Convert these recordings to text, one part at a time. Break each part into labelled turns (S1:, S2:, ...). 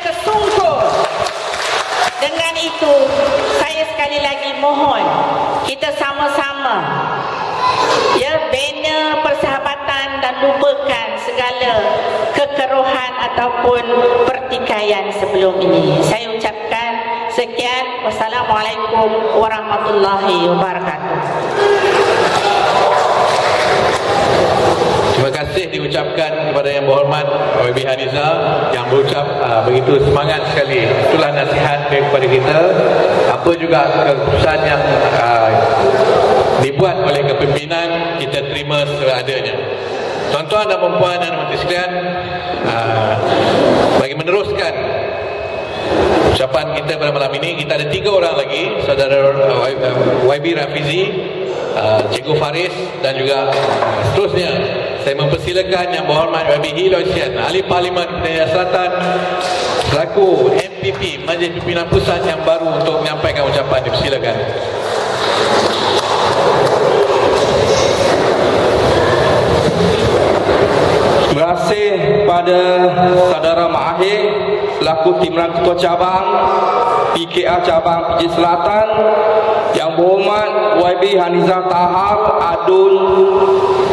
S1: tersungkur. Dengan itu, saya sekali lagi mohon kita sama-sama bina persahabatan dan lupakan segala kekeruhan ataupun pertikaian sebelum ini. Saya ucapkan sekian. Wassalamualaikum warahmatullahi wabarakatuh.
S2: Terima kasih diucapkan kepada Yang Berhormat YB Haniza yang berucap begitu semangat sekali. Itulah nasihat kepada kita. Apa juga keputusan yang dibuat oleh kepimpinan, kita terima seadanya. Tuan-tuan dan puan dan hadirin sekalian, bagi meneruskan ucapan kita pada malam ini, kita ada 3 orang lagi, saudara YB Rafizi, Cikgu Faris dan juga seterusnya. Saya mempersilakan Yang Berhormat YB Hilosian, Ahli Parlimen Kedah Selatan selaku MPP Majlis Pimpinan Pusat yang baru untuk menyampaikan ucapan. Dipersilakan.
S3: Terima kasih kepada saudara Mahir selaku Timbalan Ketua Cabang PKR Cabang PJ Selatan, Yang Berhormat YB Haniza Tahal Adun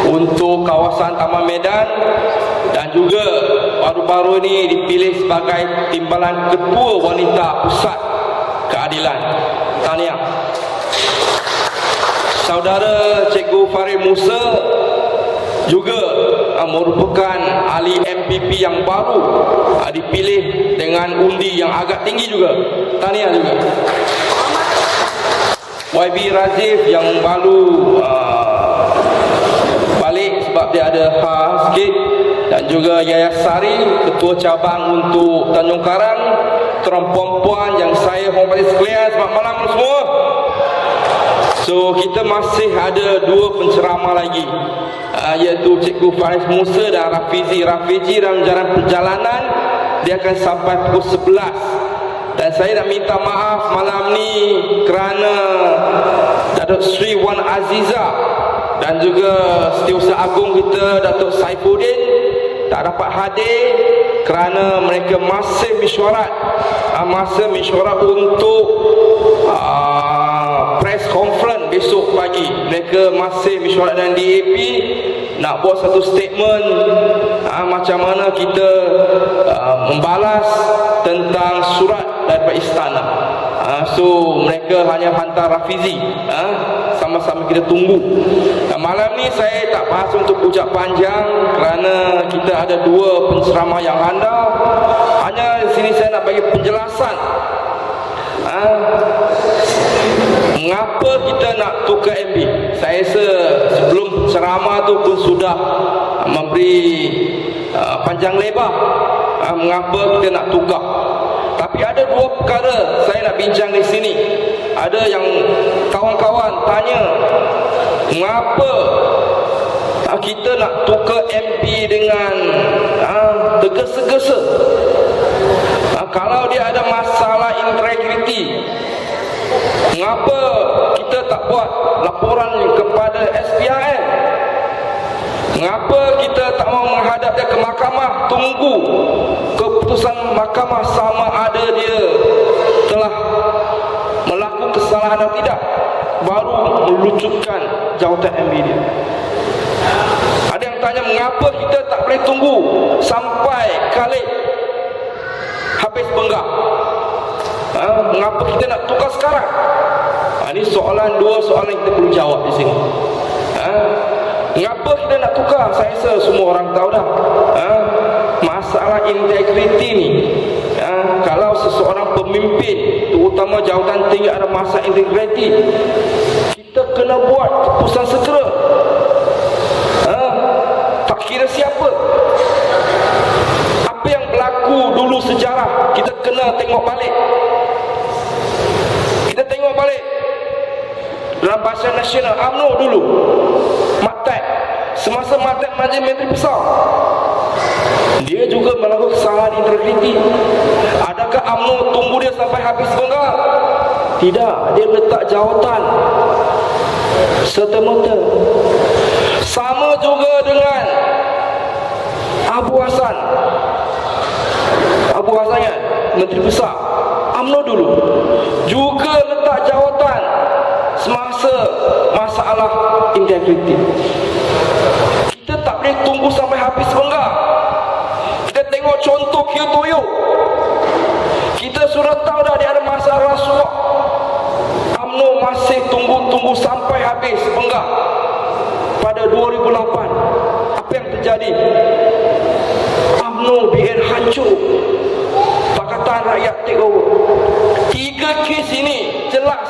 S3: untuk kawasan Taman Medan, dan juga baru-baru ini dipilih sebagai Timbalan Ketua Wanita Pusat Keadilan. Tahniah. Saudara Cikgu Farid Musa juga merupakan ahli MPP yang baru, dipilih dengan undi yang agak tinggi juga. Tahniah juga. YB Razif yang baru balik sebab dia ada sikit, dan juga Yayas Sari Ketua Cabang untuk Tanjung Karang. Tuan puan yang saya hormati sekalian, selamat malam semua. So kita masih ada 2 penceramah lagi, iaitu Cikgu Faris Musa dan Rafizi. Rafizi dalam jalan perjalanan dia akan sampai pukul 11. Dan saya nak minta maaf malam ni kerana Datuk Sri Wan Aziza dan juga Setiausaha Agung kita Datuk Saifuddin tak dapat hadir kerana mereka masih mesyuarat untuk press conference besok pagi. Mereka masih mesyuarat dengan DAP nak buat satu statement macam mana kita membalas tentang surat daripada istana. So mereka hanya hantar Rafizi. Sama-sama kita tunggu. Malam ni saya tak bahas untuk ucap panjang kerana kita ada 2 penceramah yang handal. Hanya di sini saya nak bagi penjelasan mengapa kita nak tukar MB. Saya rasa sebelum ceramah tu pun sudah memberi panjang lebar mengapa kita nak tukar. Tapi ada 2 perkara saya nak bincang di sini. Ada yang kawan-kawan tanya, mengapa kita nak tukar MP dengan tergesa-gesa? Kalau dia ada masalah integriti, mengapa kita tak buat laporan kepada SPRM? Mengapa kita tak mau menghadap dia ke mahkamah, tunggu keputusan mahkamah sama ada dia telah melakukan kesalahan atau tidak, baru melucutkan jawatan MB dia. Ada yang tanya mengapa kita tak boleh tunggu sampai Khalid habis benggak. Mengapa kita nak tukar sekarang? Ini soalan, 2 soalan yang kita perlu jawab di sini. Mengapa kita nak tukar? Saya rasa semua orang tahu dah. Masalah integriti ni, kalau seseorang pemimpin, terutama jawatan tinggi ada masalah integriti, kita kena buat keputusan segera. Tak kira siapa. Apa yang berlaku dulu sejarah, kita kena tengok balik. Kita tengok balik dalam bahasa nasional. UMNO dulu, Maktab, semasa Maktab Majlis Menteri Besar, dia juga melakukan kesalahan integriti. Adakah UMNO tunggu dia sampai habis benggak? Tidak, dia letak jawatan serta-merta. Sama juga dengan Abu Hassan kan? Menteri Besar UMNO dulu juga letak jawatan semasa masalah integriti. Kita tak boleh tunggu sampai habis enggak. Kita tengok contoh Kyotoyo. Kita sudah tahu dah dia ada masalah rasuah. UMNO masih tunggu sampai habis enggak. Pada 2008 apa yang terjadi? UMNO biar hancur. Pakatan Rakyat take over. 3 kes ini jelas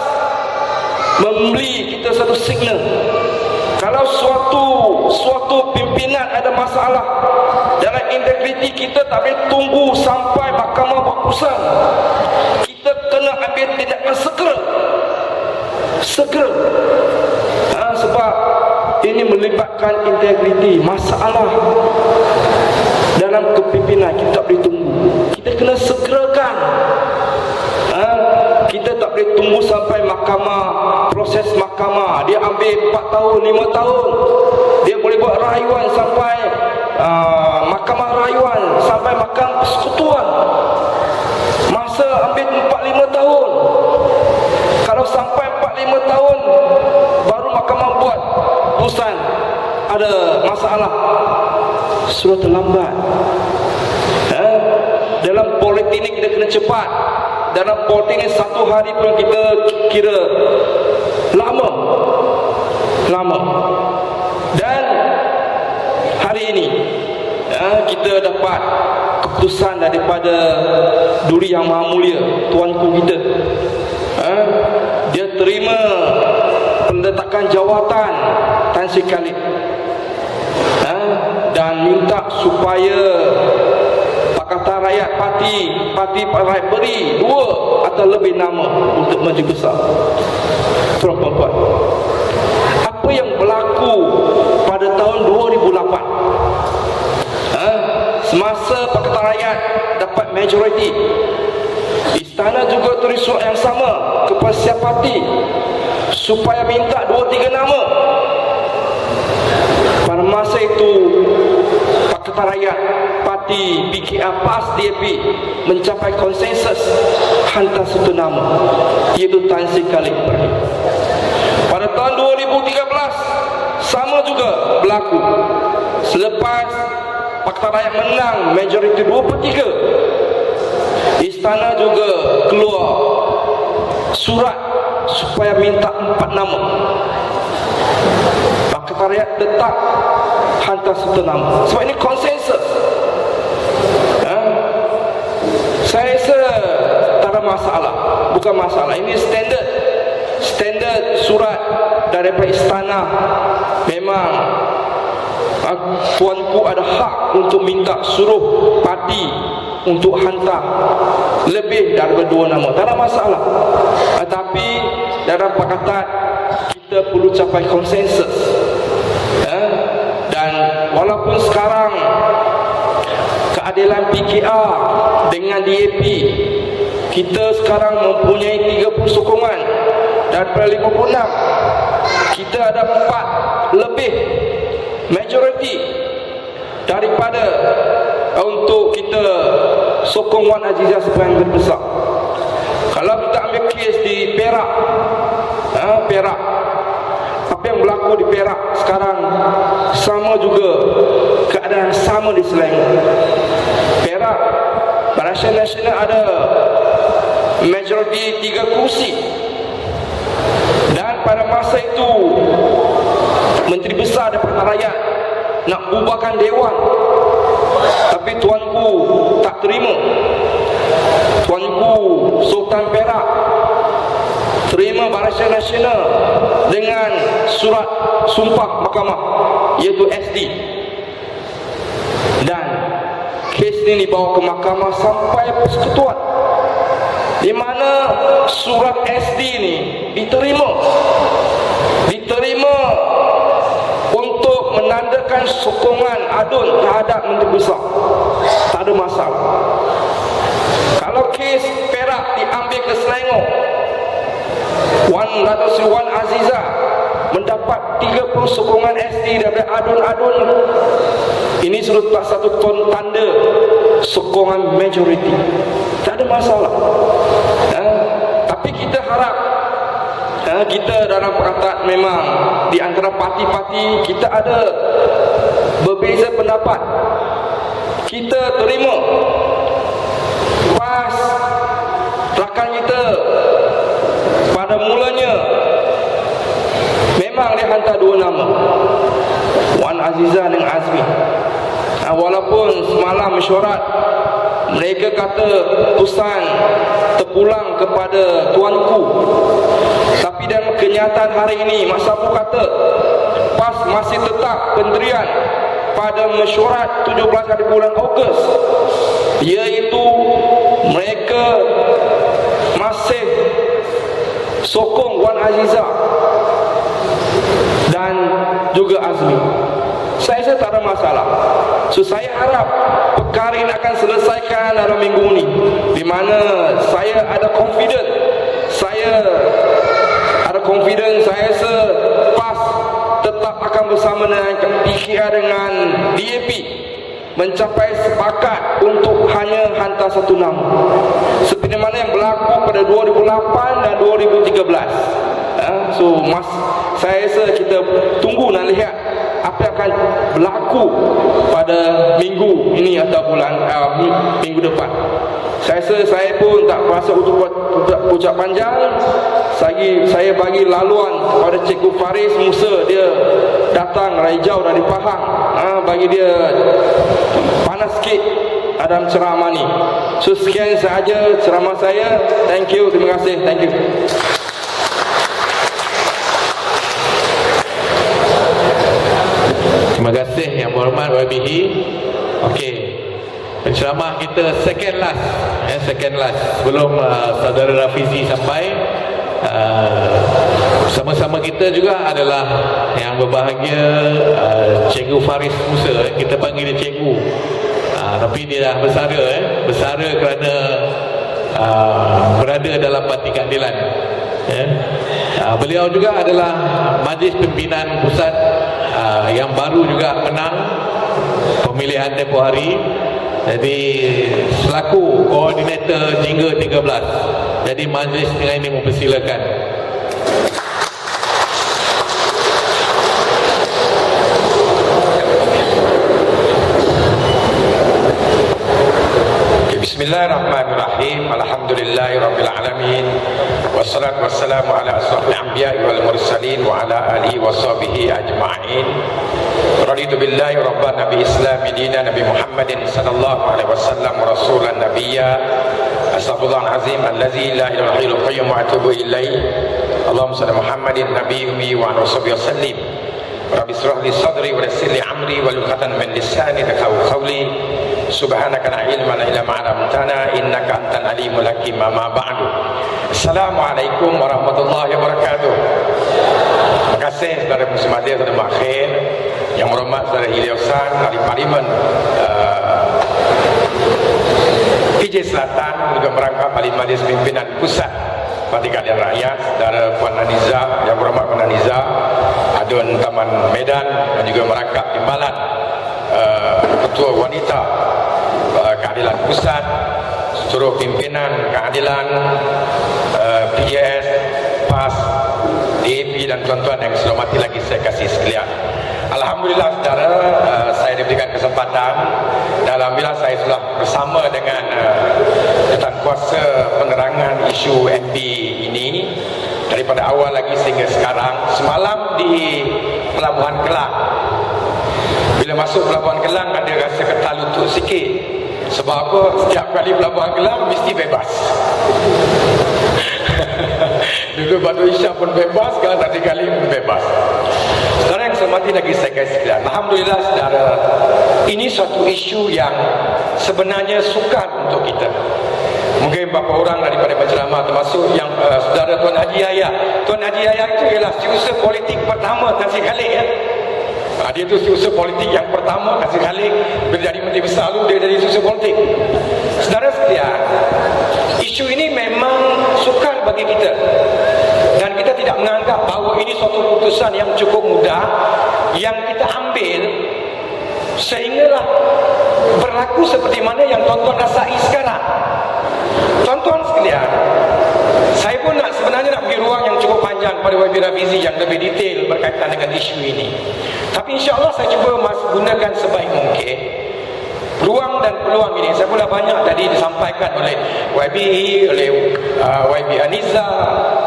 S3: memberi kita satu signal. Kalau suatu pimpinan ada masalah dalam integriti, kita tak boleh tunggu sampai mahkamah berputusan. Kita kena ambil tindakan segera. Sebab ini melibatkan integriti. Masalah dalam kepimpinan kita tak boleh tunggu. Kita kena segerakan. Kita tak boleh tunggu sampai proses mahkamah dia ambil 4 tahun, 5 tahun. Dia boleh buat rayuan sampai mahkamah rayuan, sampai mahkamah persekutuan. Masa ambil 4-5 tahun. Kalau sampai 4-5 tahun baru mahkamah buat putusan ada masalah, sudah terlambat. Dalam politik ni kita kena cepat. Dalam politik ni 1 hari pun kita kira lama. Dan hari ini kita dapat keputusan daripada Duri Yang Maha Mulia, tuanku kita. Dia terima peletakan jawatan Tan Sri Khalid dan minta supaya Pakatan Rakyat Parti Rakyat beri 2 atau lebih nama untuk Majlis Besar. Tuan-tuan, apa yang berlaku pada tahun 2008 semasa Pakatan Rakyat dapat majoriti, Istana juga tulis surat yang sama kepada Siap Parti supaya minta 2-3 nama. Pada masa itu Pakatan Rakyat Parti PKR PAS DAP mencapai konsensus hantar satu nama, iaitu Tan Sri Khalid. Pada tahun 2013 sama juga berlaku. Selepas Pakatan Rakyat menang majoriti 2/3, Istana juga keluar surat supaya minta 4 nama. Pakatan Rakyat tetap hantar satu nama sebab ini konsensus. Saya rasa tak ada masalah. Bukan masalah, ini standard surat daripada istana. Memang tuanku ada hak untuk minta suruh parti untuk hantar lebih daripada 2 nama. Tak ada masalah. Tapi dalam pakatan kita perlu capai konsensus. Dan walaupun sekarang keadilan PKR dengan DAP, kita sekarang mempunyai 30 sokongan daripada 56. Kita ada 4 lebih majoriti daripada untuk kita sokong Wan Azizah sebagai Menteri Besar. Kalau kita ambil kes di Perak, apa yang berlaku di Perak sekarang sama juga keadaan sama di Selangor. Perak Barisan Nasional ada majoriti 3 kursi, dan pada masa itu Menteri Besar daripada Rakyat nak bubarkan Dewan, tapi tuanku tak terima. Tuanku Sultan Perak terima Barisan Nasional dengan surat sumpah mahkamah, iaitu SD, dan kes ini dibawa ke mahkamah sampai persekutuan, di mana surat SD ini diterima untuk menandakan sokongan adun terhadap Menteri Besar. Tak ada masalah. Kalau kes Perak diambil ke Selangor, Wan Azizah mendapat 30 sokongan SD daripada adun-adun. Ini sudah satu tanda sokongan majoriti. Tak ada masalah. Tapi kita harap kita dalam perkataan memang di antara parti-parti kita ada berbeza pendapat. Kita terima PAS rakan kita pada mulanya memang dia hantar dua nama, Wan Azizah dan Azmi. Walaupun semalam mesyuarat mereka kata keputusan terpulang kepada tuanku, tapi dalam kenyataan hari ini Mak Sapu kata PAS masih tetap pendirian pada mesyuarat 17 hari bulan Ogos, iaitu mereka masih sokong Wan Azizah dan juga Azmi. Saya tak ada masalah. So saya harap perkara ini akan selesaikan dalam minggu ini, di mana saya ada confident. Saya rasa PAS tetap akan bersama dengan PKR dengan DAP mencapai sepakat untuk hanya hantar satu nama, seperti mana yang berlaku pada 2008 dan 2013. Saya rasa kita tunggu dan lihat apa yang akan berlaku pada minggu ini atau minggu depan. Saya rasa saya pun tak berasa untuk ucap panjang. Saya bagi laluan kepada Cikgu Faris Musa, dia datang dari jauh dari Pahang, bagi dia panas sikit dalam ceramah ni. So sekian sahaja ceramah saya. Thank you, terima kasih, thank you.
S2: Terima kasih Yang Berhormat YBH. Okey, penceramah kita second last sebelum saudara Rafizi sampai. Bersama-sama kita juga adalah yang berbahagia Cikgu Faris Musa. Kita panggil dia Cikgu, tapi dia dah bersara kerana berada dalam Parti Keadilan. Beliau juga adalah Majlis Pimpinan Pusat yang baru juga menang pemilihan tempoh hari. Jadi selaku koordinator Jingga 13. Jadi majlis dengan ini mempersilakan.
S4: Bismillahirrahmanirrahim. Alhamdulillahirabbil alamin. Wassalatu wassalamu ala asrofil anbiya'i wal mursalin wa ala alihi washabihi ajma'in. Raditu billahi rabban nabi islami dina Nabi Muhammadin sallallahu alaihi wasallam rasulan nabiyya astaghfirullah azim allazi la ilaha illa huwal qayyum wa atubu ilaih. Allahumma salli Muhammadin nabi ummi wa ala sahbihi wasallim. Rabbi israh li sadri wa yassir li amri wa luqatan min lisani yafqahu qawli. Subhanaka la ilma lana illa ma 'allamtana innaka antal alimul hakim. Ma ba'du. Assalamualaikum warahmatullahi wabarakatuh. Terima kasih saudara Muslimadir, saudara Makhir, Yang Berhormat saudara Iliosan dari Parlimen PJ Selatan, juga merangkap Ahli Majlis Pimpinan Pusat Parti Keadilan Rakyat, saudara Puan Aniza, Yang Berhormat Puan Aniza, Adun Taman Medan, dan juga merangkap timbalan Ketua Wanita Keadilan Pusat, seluruh pimpinan keadilan, PJS, PAS, DAP, dan tuan-tuan yang saya hormati lagi saya kasih sekalian. Alhamdulillah saudara, saya diberikan kesempatan dan alhamdulillah saya sudah bersama dengan Tuan Kuasa penerangan isu MB ini daripada awal lagi sehingga sekarang. Semalam di Pelabuhan Kelang, bila masuk Pelabuhan Kelang ada rasa ketal lutut sikit. Sebab apa? Setiap kali Pelabuhan Kelang mesti bebas. Dulu Batu Isya pun bebas, sekarang tadi kali pun bebas. Saudara yang saya hormati lagi saya kasih sekalian, alhamdulillah saudara, ini suatu isu yang sebenarnya sukar untuk kita. Mungkin beberapa orang daripada penceramah termasuk yang saudara Tuan Haji Yahya. Tuan Haji Yahya itu ialah setiausaha politik pertama Tan Sri Khalid ya. Dia itu setiausaha politik yang pertama Tan Sri Khalid. Bila jadi Menteri Besar lalu dia jadi setiausaha politik. Saudara sekalian, isu ini memang sukar bagi kita. Dan kita tidak menganggap bahawa ini suatu keputusan yang cukup mudah yang kita ambil sehinggalah berlaku seperti mana yang tuan-tuan rasai sekarang. Rafizi yang lebih detail berkaitan dengan isu ini. Tapi insya-Allah saya cuba gunakan sebaik mungkin ruang dan peluang ini. Saya pula banyak tadi disampaikan oleh YB, oleh YB Aniza,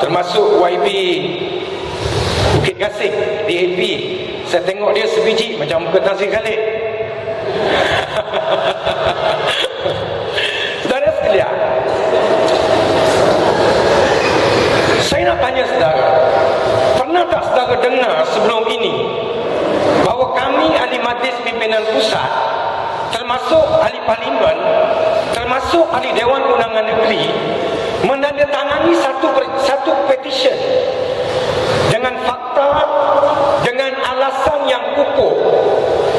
S4: termasuk YB Bukit Gasing, DAP. Saya tengok dia sebiji macam muka Tan Sri Khalid. Saudara sekalian, saya nak tanya saudara, pernah tak saudara dengar sebelum ini bahawa kami ahli majlis pimpinan pusat, termasuk ahli parlimen, termasuk ahli Dewan Undangan Negeri, menandatangani satu petition dengan fakta, dengan alasan yang kukuh,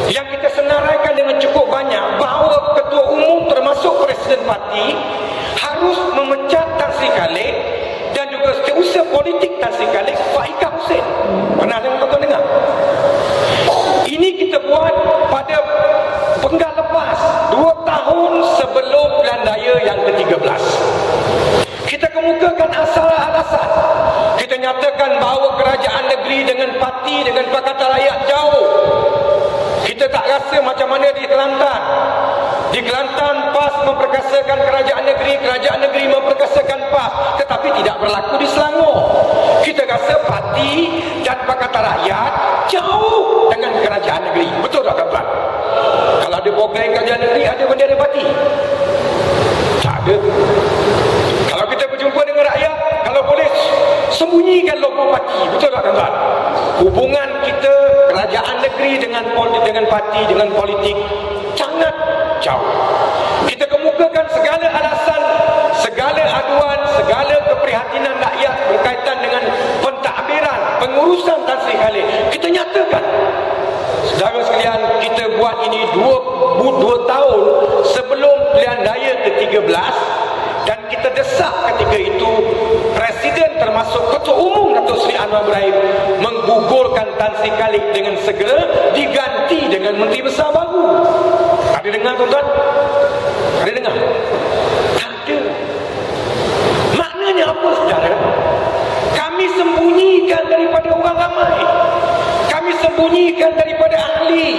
S4: yang kita senaraikan dengan cukup banyak, bahawa ketua umum termasuk presiden parti harus memecat Tan Sri Khalid dan juga setiausaha politik Tan Sri Khalid, Faikah Hussein. Pernah tuan-tuan dengar? Ini kita buat pada penggal lepas 2 tahun sebelum pilihan raya yang ke-13. Kita kemukakan asal-alasan. Kita nyatakan bahawa kerajaan negeri dengan parti, dengan Pakatan Rakyat jauh. Kita tak rasa macam mana di Kelantan. Di Kelantan PAS memperkasakan kerajaan negeri memperkasakan PAS, tetapi tidak berlaku di Selangor. Kita rasa parti dan Pakatan Rakyat jauh dengan kerajaan negeri. Betul tak tuan-tuan? Kalau ada program kerajaan negeri, ada bendera parti? Tak ada. Kalau kita berjumpa dengan rakyat, kalau boleh sembunyikan logo parti. Betul tak tuan-tuan? Hubungan kita kerajaan negeri dengan parti, dengan politik sangat jauh. Kita kemukakan segala alasan, segala aduan, segala keprihatinan rakyat berkaitan dengan pentadbiran, pengurusan Tan Sri Khalid. Kita nyatakan. Saudara sekalian, kita buat ini 2 tahun sebelum pilihan raya ke-13, dan kita desak ketika itu Presiden termasuk Ketua Umum Datuk Seri Anwar Ibrahim menggugurkan Tan Sri Khalid dengan segera, diganti dengan Menteri Besar baru. Ada dengar tuan-tuan? Ada dengar? Tak ada. Maknanya apa saudara? Kami sembunyikan daripada orang ramai. Kami sembunyikan daripada ahli.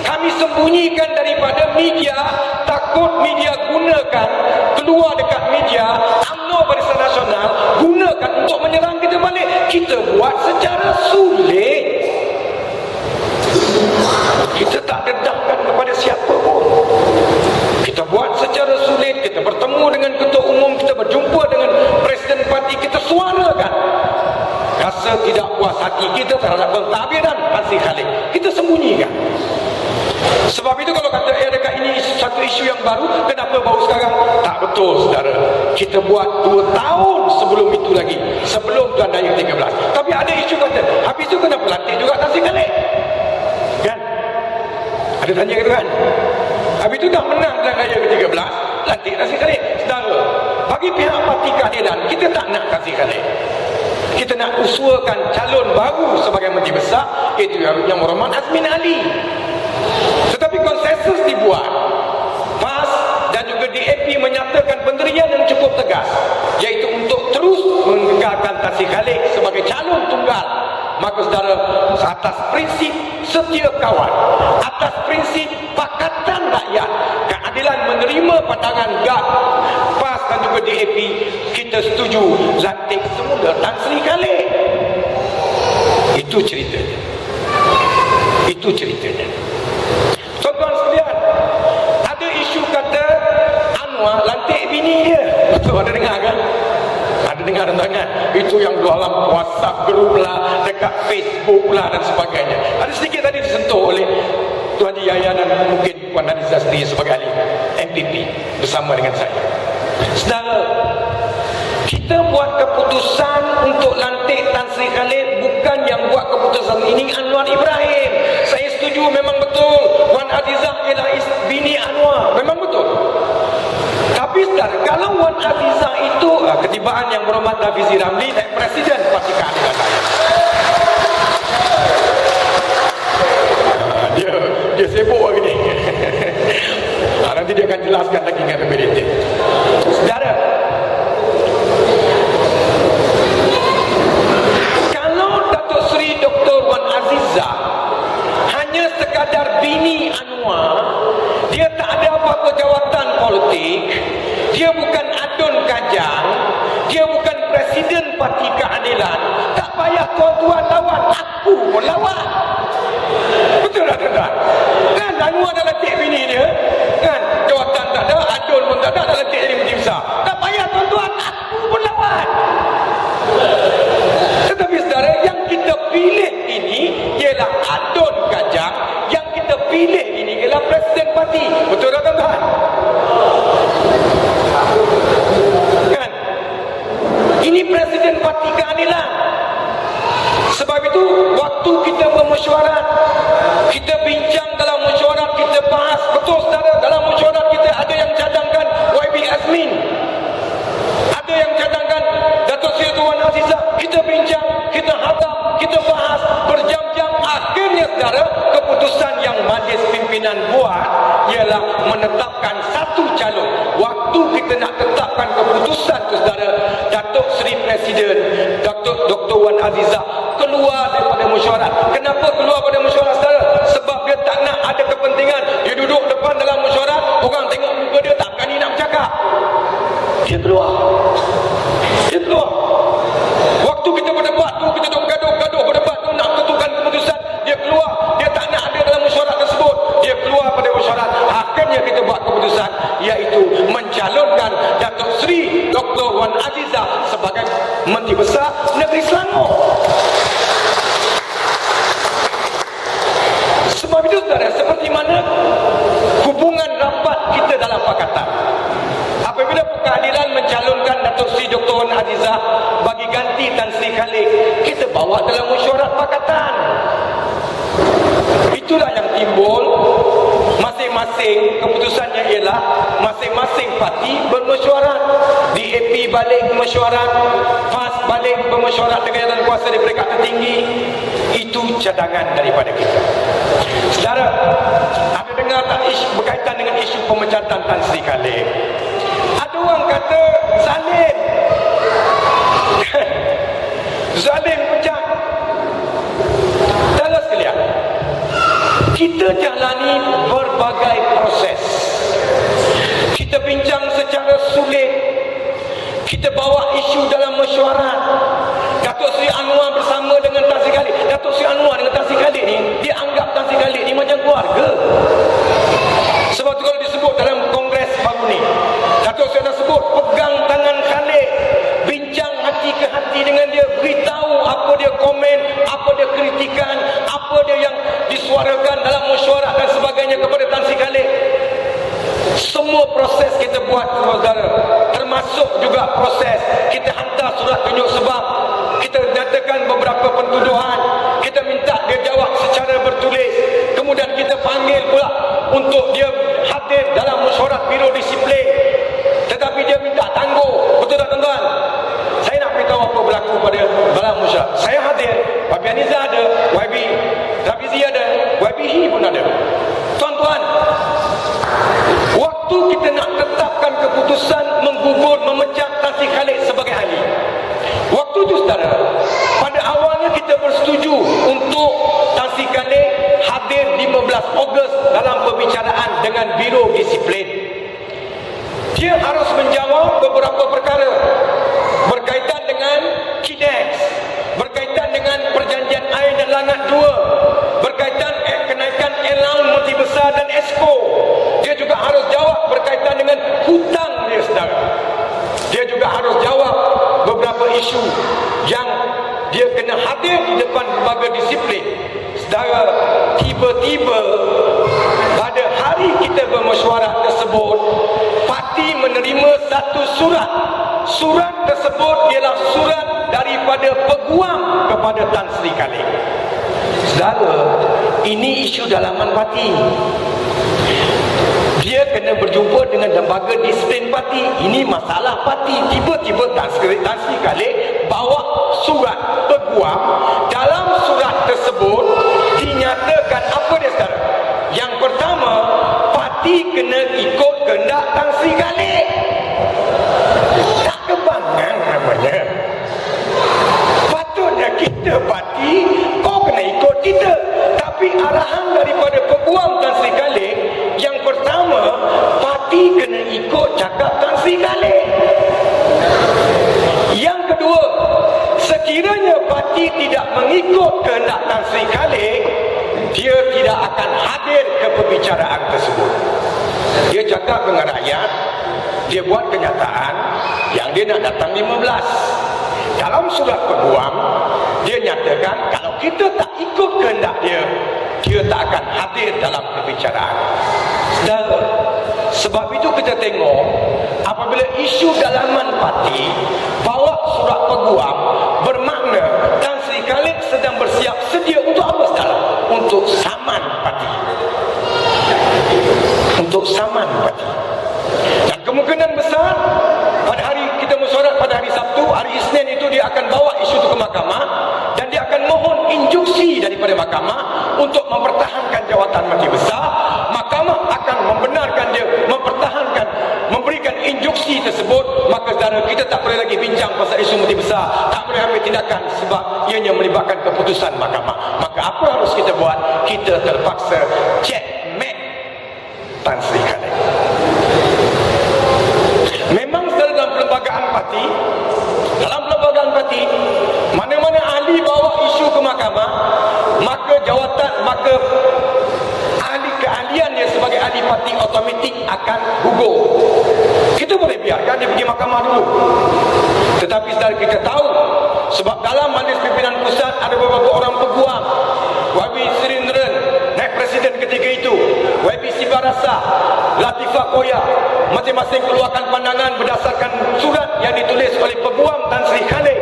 S4: Kami sembunyikan daripada media. Takut media gunakan, keluar dekat media, UMNO Barisan Nasional gunakan untuk menyerang kita balik. Kita buat secara sulit. Kita tak dedahkan kepada siapa pun. Kita buat secara sulit. Kita bertemu dengan ketua umum, kita berjumpa dengan presiden parti, kita suarakan rasa tidak puas hati kita terhadap pentadbiran Tan Sri Khalid. Kita sembunyikan. Sebab itu kalau kata adakah ini satu isu yang baru, kenapa baru sekarang? Tak betul saudara. Kita buat 2 tahun sebelum itu lagi, sebelum pilihan raya 13. Tapi ada isu kata, habis itu kenapa lantik juga Tan Sri Khalid? Kan? Ada tanya gitu kan? Habis itu dah menang pilihan raya ke-13, lantik Tan Sri Khalid. Saudara, bagi pihak parti keadilan, kita tak nak Tan Sri Khalid. Kita nak usulkan calon baru sebagai Menteri Besar, iaitu Yang Berhormat Azmin Ali. Tetapi konsensus dibuat. PAS dan juga DAP menyatakan pendirian yang cukup tegas, iaitu untuk terus mengekalkan Tan Sri Khalid sebagai calon tunggal. Maka saudara, atas prinsip setia kawan, atas prinsip Pakatan Rakyat, keadilan menerima pandangan GAP, PAS dan juga DAP, kita setuju lantik semula Tan Sri Khalid. Itu ceritanya. Itu ceritanya. Tuan-tuan sekalian, ada isu kata Anwar lantik bini dia. Betul, ada dengar kan? Ada dengar tuan-tuan kan? Itu yang dalam WhatsApp group lah, dekat Facebook lah dan sebagainya. Ada sedikit tadi disentuh oleh Tuan Haji Yahya dan mungkin Puan Hadiza sendiri sebagai ahli MPP bersama dengan saya. Saudara, kita buat keputusan untuk lantik Tan Sri Khalid, bukan yang buat keputusan ini Anwar Ibrahim. Saya setuju, memang betul Puan Azizah ialah bini Anwar, memang betul. Tapi saudara, kalau Wan Azizah itu ketibaan Yang Berhormat Rafizi Ramli naik Presiden Parti Keadilan Rakyat, dia sibuk hari ni. Nanti dia akan jelaskan lagi dengan lebih detail. Saudara, kalau tuan-tuan lawan, aku pun lawan. Betul tak tuan-tuan? Kan Anwar dah letik bini dia, kan jawatan tak ada, adun pun tak ada, dah letik jadi menteri besar. Tak payah tuan-tuan, aku pun lawan. Tetapi saudara, yang kita pilih ini ialah adun Kajang, yang kita pilih ini ialah presiden parti. Betul tak tuan-tuan? Kan? Ini presiden parti keadilan. Sebab itu waktu kita bermesyuarat, kita bincang dalam mesyuarat, kita bahas. Betul saudara, dalam mesyuarat kita ada yang cadangkan YB Azmin, ada yang cadangkan Datuk Seri Tuan Azizah. Kita bincang, kita hadap, kita bahas berjam-jam. Akhirnya saudara, keputusan yang majlis pimpinan buat ialah menetapkan satu calon. Waktu kita nak tetapkan keputusan tu saudara, Datuk Seri Presiden Dr. Wan Azizah keluar daripada mesyuarat. Kenapa keluar daripada mesyuarat saudara? Sebab dia tak nak ada kepentingan. Dia duduk depan dalam mesyuarat, orang tengok muka dia tak berani nak bercakap. Dia keluar. Dia keluar. Waktu kita berdebat tu, kita duduk gaduh berdebat tu nak tentukan keputusan, dia keluar. Dia tak nak ada dalam mesyuarat tersebut. Dia keluar pada mesyuarat. Akhirnya kita buat keputusan, iaitu mencalonkan Datuk Seri Dr. Wan Azizah sebagai Menteri Besar Negeri Selangor. Sebab itu saudara, seperti mana hubungan rapat kita dalam pakatan. Apabila Keadilan mencalonkan Datuk Seri Dr. Wan Azizah bagi ganti Tan Sri Khalid, kita bawa dalam mesyuarat pakatan. Itulah yang timbul. Masing-masing keputusannya ialah masing-masing parti bermesyuarat. DAP balik mesyuarat, PAS balik bermesyuarat dengan jalan kuasa di peringkat tertinggi. Itu cadangan daripada kita. Saudara, ada dengar tak isu berkaitan dengan isu pemecatan Tan Sri Khalid? Ada orang kata zalim. Zalim pecat. Saudara sekalian, kita jalani berbagai proses. Kita bincang secara sulit. Kita bawa isu dalam mesyuarat. Datuk Seri Anwar bersama dengan Tan Sri Khalid. Datuk Seri Anwar dengan Tan Sri Khalid ni, dia anggap Tan Sri Khalid ni macam keluarga. Sebab tu kalau disebut dalam kongres baru ni, Datuk Seri dah sebut pegang tangan Khalid, bincang hati ke hati dengan dia, beritahu apa dia komen, apa dia kritikan, apa dia yang disuarakan dalam mesyuarat dan sebagainya kepada Tan Sri Khalid. Semua proses kita buat, saudara, termasuk juga proses kita hantar surat tunjuk sebab, kita nyatakan beberapa pentuduhan, kita minta dia jawab secara bertulis, kemudian kita panggil pula untuk dia hadir dalam mesyuarat Biro Disiplin, tetapi dia minta tangguh. Betul tak tuan-tuan? Saya nak beritahu apa berlaku pada dalam mesyuarat. Saya hadir, YB Anizah ada, YB Rafizi ada, YB Hi pun ada. Tuan-tuan, waktu kita nak tetapkan keputusan menggugur, memecat Tan Sri Khalid sebagai ahli, waktu itu saudara, pada awalnya kita bersetuju untuk Tan Sri Khalid hadir 15 Ogos dalam perbicaraan dengan Biro Disiplin. Dia harus menjawab beberapa perkara berkaitan dengan KIDEX, berkaitan dengan perjanjian air dan langat 2, berkaitan kenaikan allowance Menteri Besar dan ESCO. Dia juga harus jawab berkaitan dengan hutang dia saudara. Dia juga harus jawab beberapa isu yang dia kena hadir di depan lembaga disiplin. Saudara, tiba-tiba pada hari kita bermesyuarat tersebut, parti menerima satu surat. Surat tersebut ialah surat daripada peguam kepada Tan Sri Khalid. Saudara, ini isu dalaman parti. Dia kena berjumpa dengan lembaga disiplin parti. Ini masalah parti. Tiba-tiba Tan Sri Khalid bawa surat peguam. Dalam surat tersebut dinyatakan apa dia saudara? Yang pertama, parti kena ikut kehendak Tan Sri Khalid. Tak kebangan namanya. Patutnya kita parti, kau kena ikut kita. Tapi arahan daripada peguam Tan Sri Khalid, yang pertama, parti kena ikut cakap Tan Sri Khalid. Yang kedua, sekiranya parti parti tidak mengikut kehendak Tan Sri Khalid, dia tidak akan hadir ke perbicaraan tersebut. Dia cakap dengan rakyat, dia buat kenyataan yang dia nak datang 15. Dalam surat peguam, dia nyatakan kalau kita tak ikut kehendak dia, dia tak akan hadir dalam perbicaraan. Saudara, sebab itu kita tengok apabila isu dalaman parti bawa surat peguam, bermakna Tan Sri Khalid sedang bersiap sedia untuk apa, saudara? Untuk saman parti. Untuk saman parti. Dan kemungkinan besar pada hari kita mesyuarat pada hari Sabtu, hari Isnin itu dia akan bawa isu itu ke mahkamah dan dia akan mohon injuksi daripada mahkamah untuk mempertahankan jawatan Menteri Besar. Mahkamah akan membenarkan dia mempertahankan, memberikan injuksi tersebut. Maka saudara, kita tak boleh lagi bincang pasal isu Menteri Besar, tak boleh ambil tindakan sebab ianya melibatkan keputusan mahkamah. Maka apa harus kita buat? Kita terpaksa checkmate Tan Sri Khalid. Memang dalam perlembagaan parti, mana-mana ahli bawa isu ke mahkamah, maka ahli keahlian dia sebagai ahli parti otomatik akan gugur. Kita boleh biarkan dia pergi mahkamah dulu. Tetapi saudara, kita tahu sebab dalam majlis pimpinan pusat ada beberapa orang peguam. YB Sirindran, naib presiden ketika itu, YB Sibarasa, Latifah Koya, masing-masing keluarkan pandangan berdasarkan surat yang ditulis oleh peguam Tan Sri Khalid.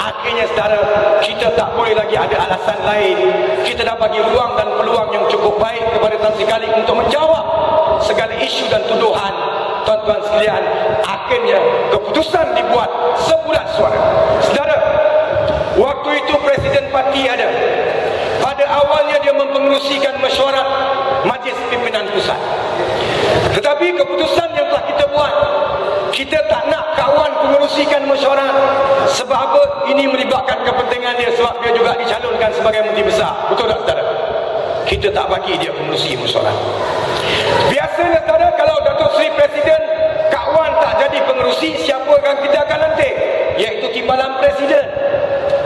S4: Akhirnya saudara, kita tak boleh lagi ada alasan lain. Kita dah bagi ruang dan peluang yang cukup baik kepada Tan Sri Khalid untuk menjawab segala isu dan tuduhan. Tuan-tuan sekalian, akhirnya keputusan dibuat sebulat suara. Saudara, waktu itu presiden parti ada. Pada awalnya dia mempengerusikan mesyuarat majlis pimpinan pusat. Tetapi keputusan yang telah kita buat, kita tak nak kawan pengerusikan mesyuarat. Sebab apa? Ini melibatkan kepentingan dia, sebab dia juga dicalonkan sebagai Menteri Besar. Betul tak saudara? Kita tak bagi dia pengerusi mesyuarat. Biasanya saudara, kalau Datuk Seri Presiden kawan tak jadi pengerusi, siapa yang kita akan lantik? Iaitu Timbalan Presiden.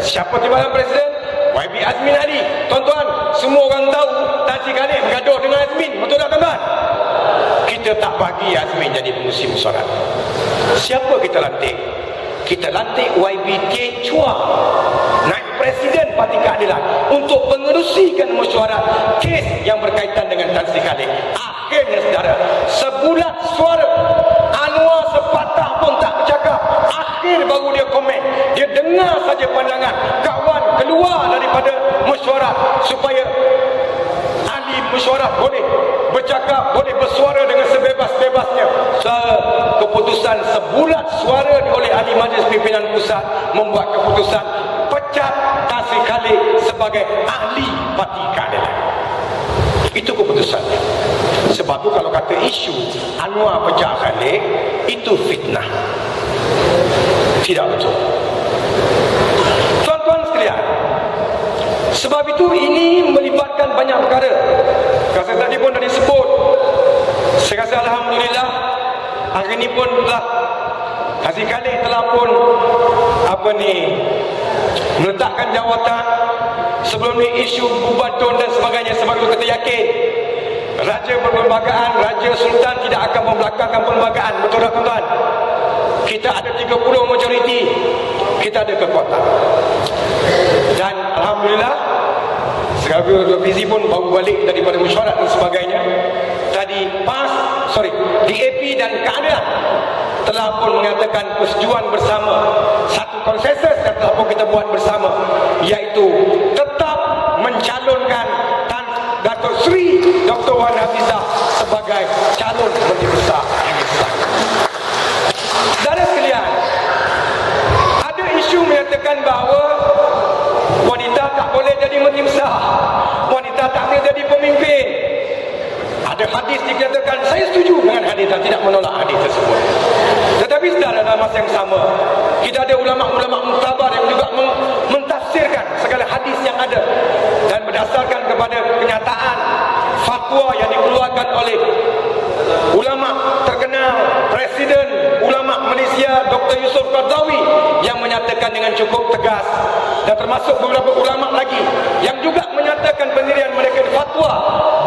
S4: Siapa Timbalan Presiden? YB Azmin Ali. Tuan-tuan, semua orang tahu Tan Sri Khalid bergaduh dengan Azmin. Betul tak tuan-tuan? Kita tak bagi Azmin jadi pengerusi mesyuarat. Siapa kita lantik? Kita lantik YB Chua, naib presiden Parti Keadilan, untuk pengerusikan mesyuarat kes yang berkaitan dengan Tan Sri Khalid. Akhirnya saudara, sebulat suara, Anwar sepatah pun tak bercakap. Akhir baru dia komen. Dia dengar saja pandangan kawan keluar daripada mesyuarat supaya ahli mesyuarat boleh bercakap, boleh bersuara dengan sebebas-bebasnya. Keputusan sebulat suara oleh ahli majlis pimpinan pusat membuat keputusan pecat Tan Sri Khalid sebagai ahli Parti Keadilan. Itu keputusannya. Sebab tu kalau kata isu Anwar pecat Khalid itu fitnah, tidak betul. Tuan-tuan sekalian, sebab itu ini melibatkan banyak perkara. Kata tadi pun dah disebut. Saya rasa alhamdulillah hari ini pun telah Tan Sri Khalid telah pun meletakkan jawatan. Sebelum ni isu Bubatun dan sebagainya. Sebab itu kita yakin Raja Perlembagaan, Raja Sultan tidak akan membelakangkan perlembagaan. Betul tak tuan-tuan? Kita ada 30 majoriti, kita ada kekuatan. Dan alhamdulillah sekarang Fizi pun baru balik daripada mesyuarat dan sebagainya. Tadi DAP dan Keadilan telah pun menyatakan persetujuan bersama, satu konsensus yang telah pun kita buat bersama, iaitu tetap mencalonkan Datuk Seri Dr. Wan Hafizah sebagai calon Menteri Besar yang disah. Saudara sekalian, ada isu menyatakan bahawa wanita tak boleh jadi Menteri Besar, wanita tak boleh jadi pemimpin. Ada hadis dikatakan, saya setuju dengan hadis dan tidak menolak hadis tersebut. Tetapi saudara, dalam masa yang sama, kita ada ulama-ulama muktabar yang juga mentafsirkan segala hadis yang ada, dan berdasarkan kepada kenyataan fatwa yang dikeluarkan oleh ulama terkenal, Presiden Ulama Malaysia Dr. Yusuf Qardawi, yang menyatakan dengan cukup tegas
S3: dan termasuk beberapa ulama lagi yang juga menyatakan pendirian mereka di fatwa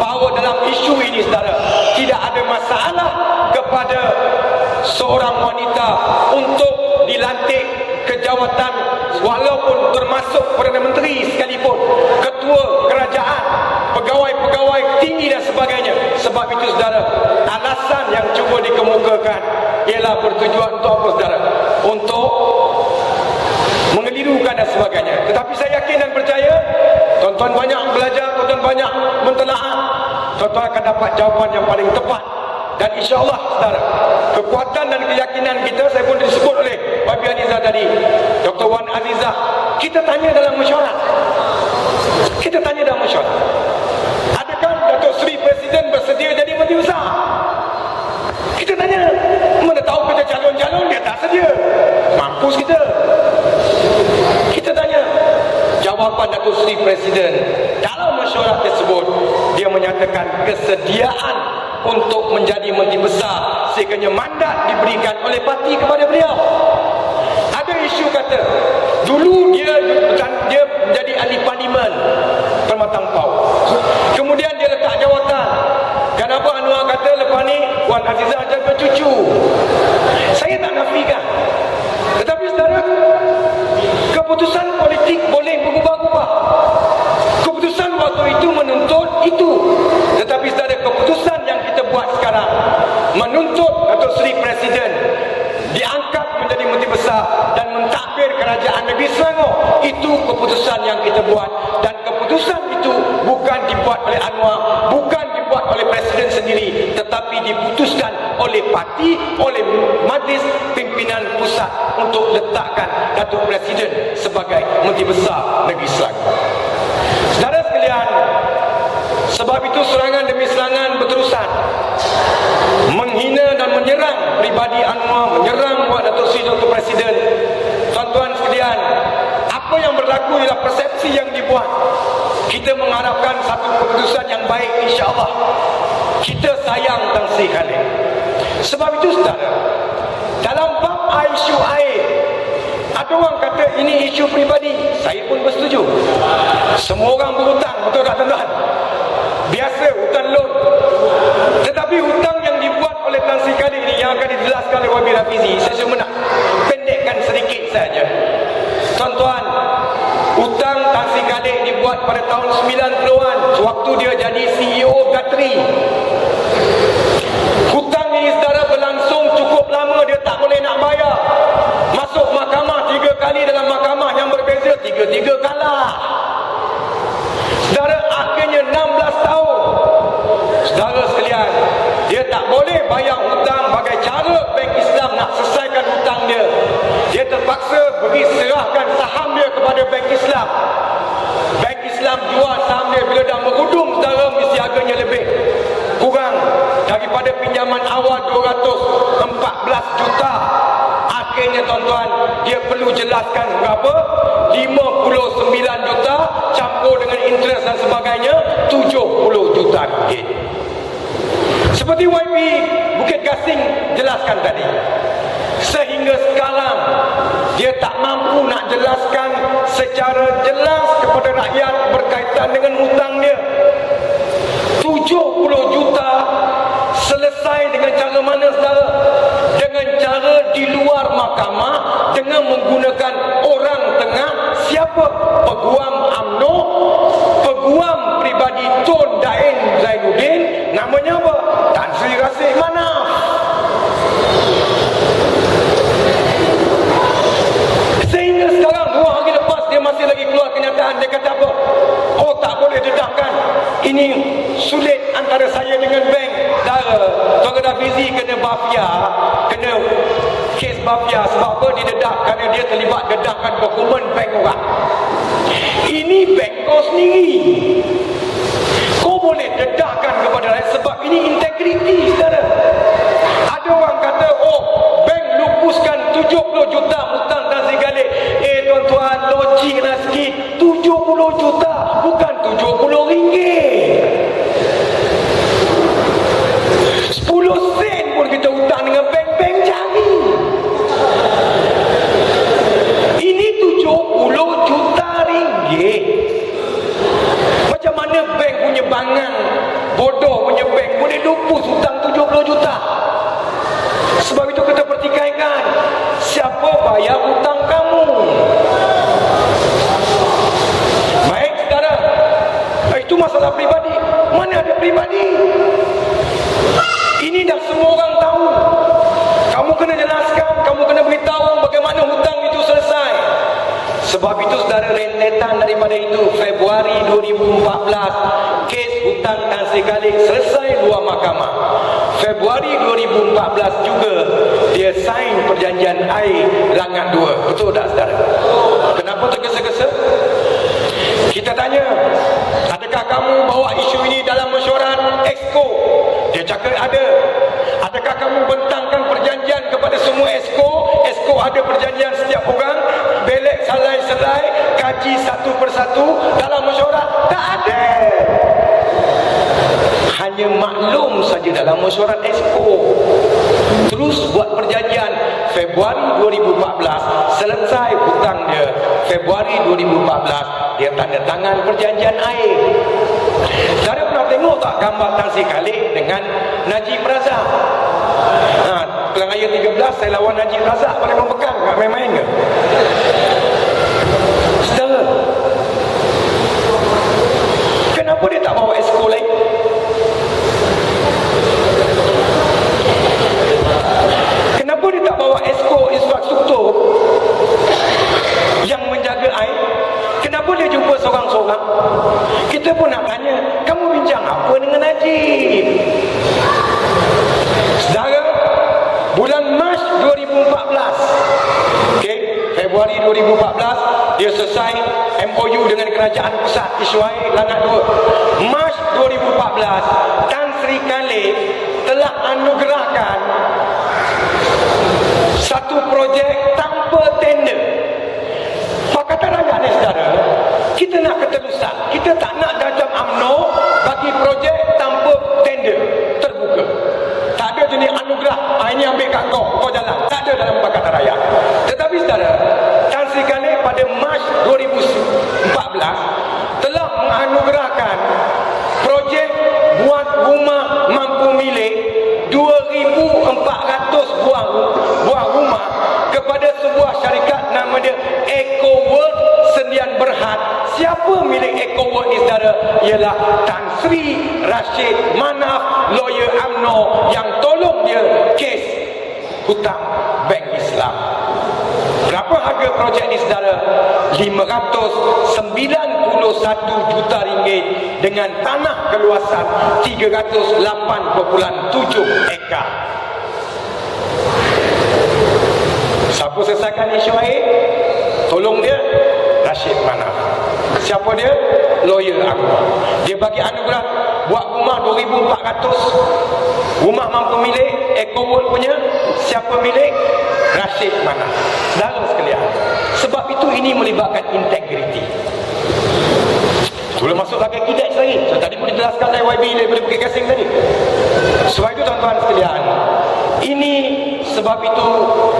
S3: bahawa dalam isu ini saudara, tidak ada masalah kepada seorang wanita untuk dilantik ke jawatan walaupun termasuk Perdana Menteri sekalipun, ketua kerajaan, pegawai-pegawai tinggi dan sebagainya. Sebab itu saudara, alasan yang cuba dikemukakan ialah bertujuan untuk apa saudara? Untuk mengelirukan dan sebagainya. Tetapi saya yakin dan percaya tuan-tuan banyak belajar, tuan-tuan banyak mentelaah, tuan-tuan akan dapat jawapan yang paling tepat. Dan insya-Allah saudara, kekuatan dan keyakinan kita, saya pun disebut oleh Wabi Aniza tadi, Dr. Wan Azizah, kita tanya dalam mesyuarat. Kita tanya dalam mesyuarat. Adakah Datuk Seri Presiden bersedia jadi Menteri Besar? Kita tanya. Mana tahu kita calon-calon dia tak sedia. Mampus kita. Kita tanya. Jawapan Datuk Seri Presiden dalam mesyuarat tersebut, dia menyatakan kesediaan untuk menjadi Menteri Besar sekiranya mandat diberikan oleh parti kepada beliau. Ada isu kata dulu dia menjadi ahli parlimen Permatang Pau, kemudian dia letak jawatan. Kenapa Anwar kata lepas ni Wan Azizah jadi bercucu? Saya tak nafikan, tetapi saudara, keputusan politik boleh berubah-ubah. Keputusan waktu itu menuntut itu, tetapi saudara, keputusan yang kita buat sekarang menuntut Datuk Seri Presiden diangkat menjadi Menteri Besar dan mentadbir Kerajaan Negeri Selangor. Itu keputusan yang kita buat, dan keputusan itu bukan dibuat oleh Anwar, bukan dibuat oleh Presiden sendiri, tetapi diputuskan oleh parti, oleh Majlis Pimpinan Pusat untuk letakkan Datuk Presiden sebagai Menteri Besar Negeri Selangor. Saudara sekalian, sebab itu serangan demi serangan berterusan, menghina dan menyerang pribadi Anwar, menyerang buat Datuk Seri Dr. Presiden. Tuan-tuan sekalian, apa yang berlaku ialah persepsi yang dibuat. Kita mengharapkan satu keputusan yang baik, insya-Allah. Kita sayang Tan Sri Khalid. Sebab itu saudara, dalam bab isu air, ada orang kata ini isu peribadi. Saya pun bersetuju. Semua orang berhutang, betul tak tuan-tuan? Biasa hutang loan. Tetapi hutang yang dibuat oleh Tan Sri Khalid ini yang akan dijelaskan oleh Wabi Rafizi, saya cuma nak pendekkan sedikit saja. Tuan-tuan, hutang Tan Sri Khalid dibuat pada tahun 90-an sewaktu dia jadi CEO Gatri. Hutang ini saudara berlangsung cukup lama, dia tak boleh nak bayar. Masuk mahkamah 3 kali, dalam mahkamah yang berbeza 3-3 kalah. Saudara, akhirnya 16 tahun. Saudara sekalian, dia tak boleh bayar hutang. Bagai cara Bank Islam nak selesaikan hutang dia, dia terpaksa beri serahkan saham dia kepada Bank Islam. Bank Islam jual saham dia. Bila dah merudum saudara, mesti harganya lebih kurang daripada pinjaman awal 214 juta. Akhirnya tuan-tuan, dia perlu jelaskan berapa? 59 juta campur dengan interest dan sebagainya, 70 juta ringgit. Seperti YB Bukit Gasing jelaskan tadi, sehingga sekarang dia tak mampu nak jelaskan secara jelas kepada rakyat berkaitan dengan hutang dia. 70 juta selesai dengan cara mana saudara? Dengan cara di luar mahkamah, dengan menggunakan orang tengah. Siapa? Peguam UMNO, peguam pribadi Tun Dain Zainuddin, namanya apa? Tan Sri Rasik Manaf. Sehingga sekarang 2 hari lepas dia masih lagi keluar kenyataan. Dia kata apa? Oh, tak boleh dedahkan. Ini sulit antara saya dengan bank. Tuan Rafizi kena mafia, kena kes mafia. Sebab apa didedah? Kerana dia terlibat dedahkan dokumen bank orang. Ini bank kau sendiri. Kau boleh dedahkan kepada rakyat sebab ini integriti saudara. Ada orang kata, oh, bank lupuskan 70 juta hutang Tan Sri Khalid. Tuan-tuan, logiklah sikit. 70 juta bukan 70 ringgit. 10 sen pun kita hutang dengan bank-bank jari. Ini 70 juta.
S4: bayar hutang kamu. Baik saudara, itu masalah pribadi. Mana ada pribadi? Ini dah semua orang tahu. Kamu kena jelaskan, kamu kena beritahu bagaimana hutang itu selesai. Sebab itu saudara, rentetan daripada itu, Februari 2014 kes hutang Tan Sri Khalid selesai luar mahkamah. Februari 2014 juga dia sign perjanjian air Langat 2. Betul tak saudara? Kenapa tergesa-gesa? Kita tanya, adakah kamu bawa isu ini dalam mesyuarat Exco? Dia cakap ada. Adakah kamu bentangkan perjanjian kepada semua Exco? Exco ada perjanjian setiap orang, belek selai-selai, kaji satu persatu dalam mesyuarat? Tak ada. Hanya maklum saja dalam mesyuarat Exco. Terus buat perjanjian Februari 2014, selesai hutang dia Februari 2014, dia tanda tangan perjanjian air. Saudara pernah tengok tak gambar Tan Sri Khalid dengan Najib Razak? Pelang Raya 13 saya lawan Najib Razak pada Pembekan, tak main-main ke? Saudara, kenapa dia tak bawa Exco lain? Kenapa dia tak bawa Exco infrastruktur yang menjaga air? Kenapa dia jumpa seorang-seorang? Kita pun nak tanya, kamu bincang apa dengan Najib? Saudara, bulan Mac 2014, Februari 2014 dia selesai MOU dengan kerajaan pusat isu air Langat 2. Mac 2014 Tan Sri Khalid telah anugerahkan satu projek tanpa tender. Pakatan Rakyat ni saudara, kita nak keterusan. Kita tak nak macam UMNO bagi projek tanpa tender terbuka. Tak ada jenis anugerah, ini ambil kat kau jalan. Tak ada dalam Pakatan Rakyat. Tetapi saudara, Tan Sri Khalid pada Mac 2014 telah menganugerahkan projek buat rumah mampu milik 2,400 buah rumah kepada sebuah syarikat nama dia Eco World Sdn Bhd. Siapa milik Eco World ni saudara? Ialah Tan Sri Rashid Manaf, lawyer UMNO yang tolong dia kes hutang Bank Islam. Berapa harga projek ni saudara? 591 juta ringgit dengan tanah keluasan 308.7 ekar. Siapa selesaikan isu air? Tolong dia Rashid Manaf. Siapa dia? Lawyer UMNO. Dia bagi anugerah buat rumah 2,400 rumah mampu milik Eco World punya. Siapa milik? Rashid Manaf. Saudara sekalian, sebab itu ini melibatkan integriti. Boleh masuk lagi kidat lagi. Tadi pun dijelaskan oleh YB daripada Bukit Kasing tadi. Sebab itu tuan-tuan sekalian, ini sebab itu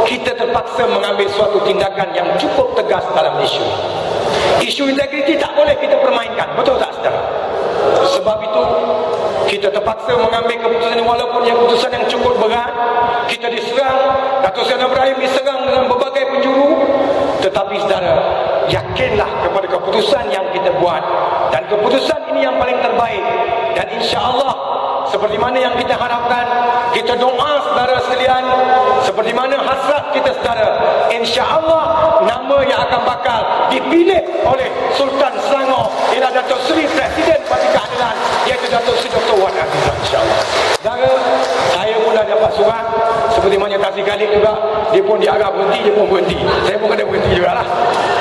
S4: kita terpaksa mengambil suatu tindakan yang cukup tegas dalam isu. Isu integriti tak boleh kita permainkan. Betul tak saudara? Sebab itu kita terpaksa mengambil keputusan ini, walaupun yang keputusan yang cukup berat. Kita diserang, Datuk Seri Ibrahim diserang dengan berbagai penjuru. Tetapi saudara, yakinlah kepada keputusan yang kita buat, dan keputusan ini yang paling terbaik. Dan insya-Allah seperti mana yang kita harapkan, kita doa saudara sekalian, seperti mana hasrat kita saudara, insya-Allah nama yang akan bakal dipilih oleh Sultan Selangor ialah Datuk Seri Presiden Parti Keadilan, iaitu Datuk Seri Dr. Wan Azizah, insya-Allah. Saudara, saya pun dah dapat surat seperti mana Tan Sri Khalid juga, dia pun diarah berhenti, dia pun berhenti. Saya pun kena berhenti jugalah.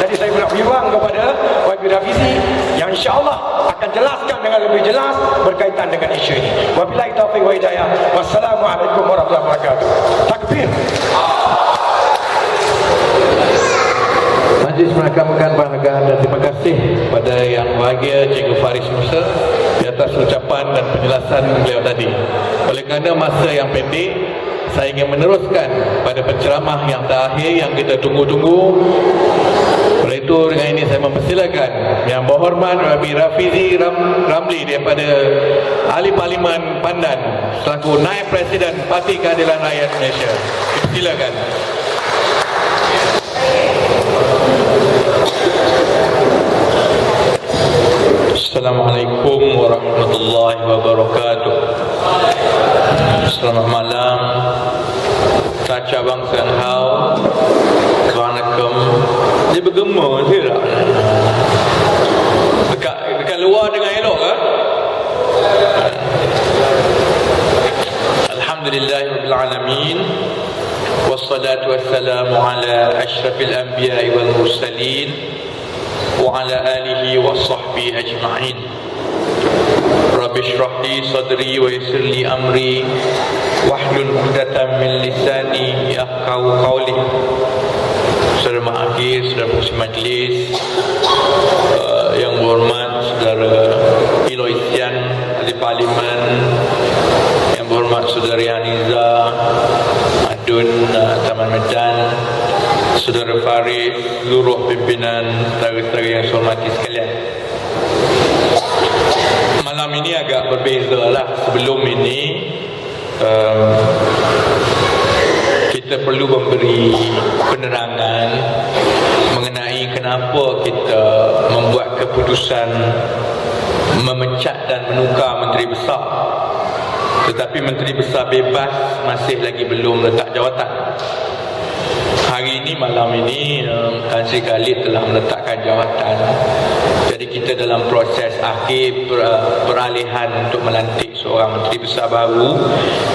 S4: Jadi saya pun nak berjuang kepada YB Rafizi yang insya-Allah akan jelaskan dengan lebih jelas berkaitan dengan isu ini. Wabillahi taufiq wa hidayah. Wassalamualaikum warahmatullahi wabarakatuh. Takbir.
S2: Majlis merakamkan penghargaan dan terima kasih pada yang bahagia Cikgu Faris Musa di atas ucapan dan penjelasan beliau tadi. Oleh kerana masa yang pendek, saya ingin meneruskan pada penceramah yang terakhir yang kita tunggu-tunggu. Oleh itu dengan ini saya mempersilakan Yang Berhormat Rabi Rafizi Ramli daripada Ahli Parlimen Pandan selaku Naib Presiden Parti Keadilan Rakyat Malaysia. Silakan. Assalamualaikum warahmatullahi wabarakatuh. Selamat malam. Taca bangsa hau. Assalamualaikum. Dia bergema tidak? Dekat luar dengan elok ke? Alhamdulillahirabbil alamin. Wassalatu wassalamu ala asyrafil anbiya'i wal mursalin wa ala alihi wa sahbihi ajma'in. Rabbi shrah li sadri wa yassir li amri wahlul 'uqdatam min lisani yafqahu qawli. Saudara Mahathir, saudara pengurusi majlis, yang berhormat saudara Iloisian Ahli Parlimen, yang berhormat saudari Haniza Adun Taman Medan, saudara Faris, seluruh pimpinan saudara-saudara yang saya hormati sekalian. Malam ini agak berbeza lah. Sebelum ini kita perlu memberi penerangan mengenai kenapa kita membuat keputusan memecat dan menukar Menteri Besar, tetapi Menteri Besar bebas masih lagi belum letak jawatan. Hari ini, malam ini, Tan Sri Khalid telah meletakkan jawatan. Jadi kita dalam proses akhir peralihan untuk melantik seorang Menteri Besar baru,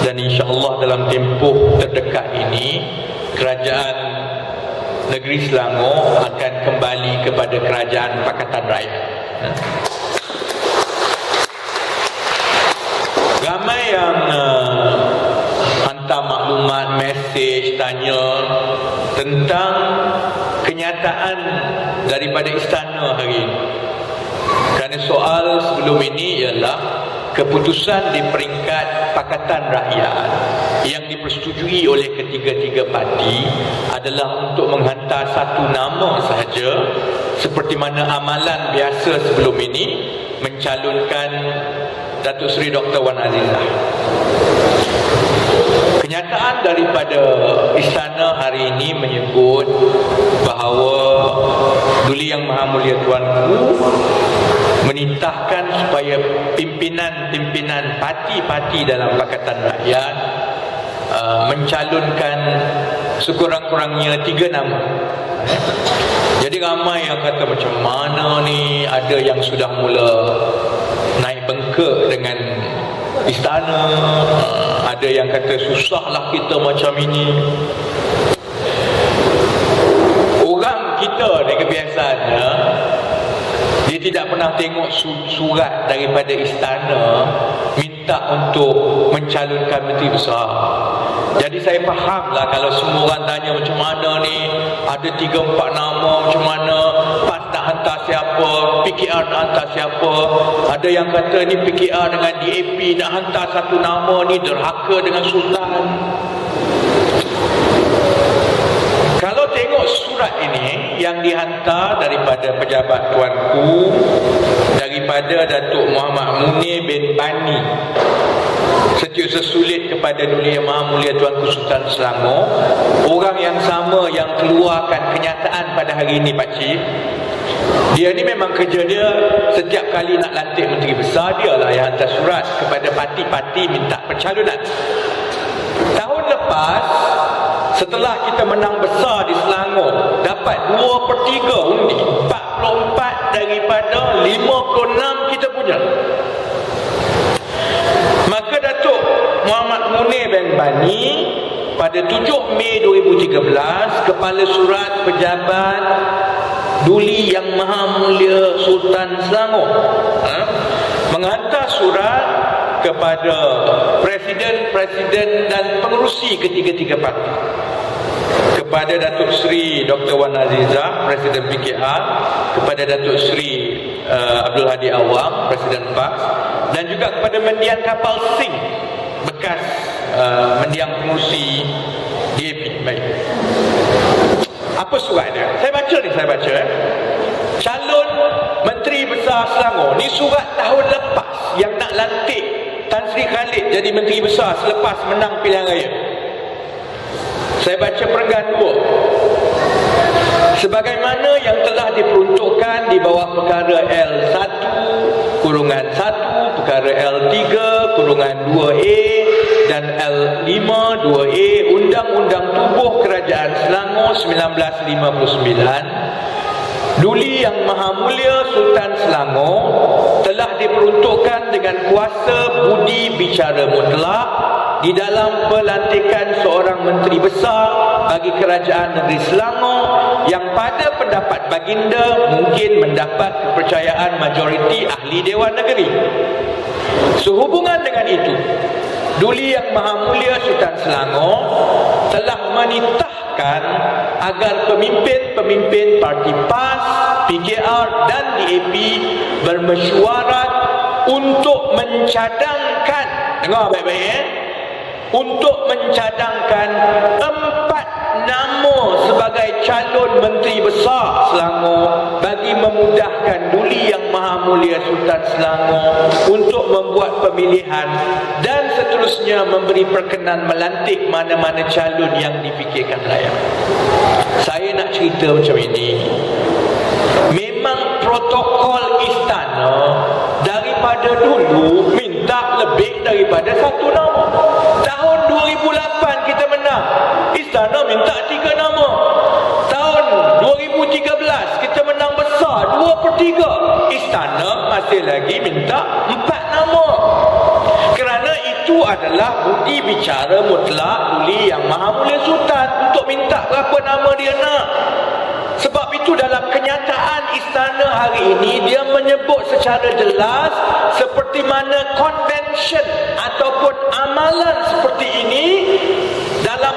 S2: dan insya-Allah dalam tempoh terdekat ini kerajaan negeri Selangor akan kembali kepada kerajaan Pakatan Rakyat. Ramai yang hantar maklumat, mesej, tanya tentang kenyataan daripada istana hari ini. Kerana soal sebelum ini ialah keputusan di peringkat Pakatan Rakyat yang dipersetujui oleh ketiga-tiga parti adalah untuk menghantar satu nama sahaja, seperti mana amalan biasa sebelum ini, mencalonkan Datuk Seri Dr. Wan Azizah. Kenyataan daripada istana hari ini menyebut bahawa Duli Yang Maha Mulia Tuanku menitahkan supaya pimpinan-pimpinan parti-parti dalam Pakatan Rakyat mencalonkan sekurang-kurangnya 3 nama. Jadi ramai yang kata macam mana ni, ada yang sudah mula naik bengkak dengan istana, ada yang kata susahlah kita macam ini. Orang kita ni kebiasaannya dia tidak pernah tengok surat daripada istana minta untuk mencalonkan Menteri Besar. Jadi saya fahamlah kalau semua orang tanya macam mana ni, ada 3-4 nama, macam mana, PAS nak hantar siapa, PKR nak hantar siapa. Ada yang kata ni PKR dengan DAP nak hantar satu nama ni derhaka dengan Sultan. Kalau tengok surat ini yang dihantar daripada pejabat tuanku, daripada Datuk Muhammad Munir bin Bani, Setiausaha Sulit kepada Duli Yang Maha Mulia Tuanku Sultan Selangor, orang yang sama yang keluarkan kenyataan pada hari ini, Pak Cik. Dia ni memang kerja dia setiap kali nak lantik Menteri Besar, dia lah yang hantar surat kepada parti-parti minta pencalonan. Tahun lepas, setelah kita menang besar di Selangor, dapat 2/3 undi, 44 daripada 56 kita punya. Maka Datuk Muhammad Munir bin Bani pada 7 Mei 2013, Kepala Surat Pejabat Duli Yang Maha Mulia Sultan Selangor menghantar surat kepada Presiden dan pengerusi ketiga-tiga parti, kepada Datuk Seri Dr. Wan Azizah, Presiden PKR, kepada Datuk Seri Abdul Hadi Awang, Presiden PAS, dan juga kepada Mendiang Kapal Sing, bekas Mendiang pengurusi DAP. Baik. Apa surat dia? Saya baca. Calon Menteri Besar Selangor ni surat tahun lepas yang nak lantik Tan Sri Khalid jadi Menteri Besar selepas menang pilihan raya. Saya baca perenggan 2. Sebagaimana yang telah diperuntukkan diperuntukkan di bawah perkara L1/1, perkara L3/2A dan L5/2A Undang-Undang Tubuh Kerajaan Selangor 1959. Duli Yang Maha Mulia Sultan Selangor telah diperuntukkan dengan kuasa budi bicara mutlak di dalam pelantikan seorang Menteri Besar bagi Kerajaan Negeri Selangor yang pada pendapat baginda mungkin mendapat kepercayaan majoriti ahli Dewan Negeri. Sehubungan dengan itu, Duli Yang Maha Mulia Sultan Selangor telah menitahkan agar pemimpin-pemimpin parti PAS, PKR dan DAP bermesyuarat untuk mencadangkan, dengar baik-baik untuk mencadangkan 4 nama sebagai calon Menteri Besar Selangor bagi memudahkan Duli Yang Maha Mulia Sultan Selangor untuk membuat pemilihan dan seterusnya memberi perkenan melantik mana-mana calon yang dipikirkan rakyat. Saya nak cerita macam ini. Memang protokol istana daripada dulu minta lebih daripada 1 nama. Tahun 2008 kita menang, istana minta 3 nama. Tahun 2013 kita menang besar 2/3, istana masih lagi minta 4 nama. Kerana itu adalah bukti bicara mutlak Duli Yang Maha Mulia Sultan untuk minta berapa nama dia nak. Sebab itu dalam kenyataan istana hari ini dia menyebut secara jelas seperti mana convention ataupun amalan seperti ini dalam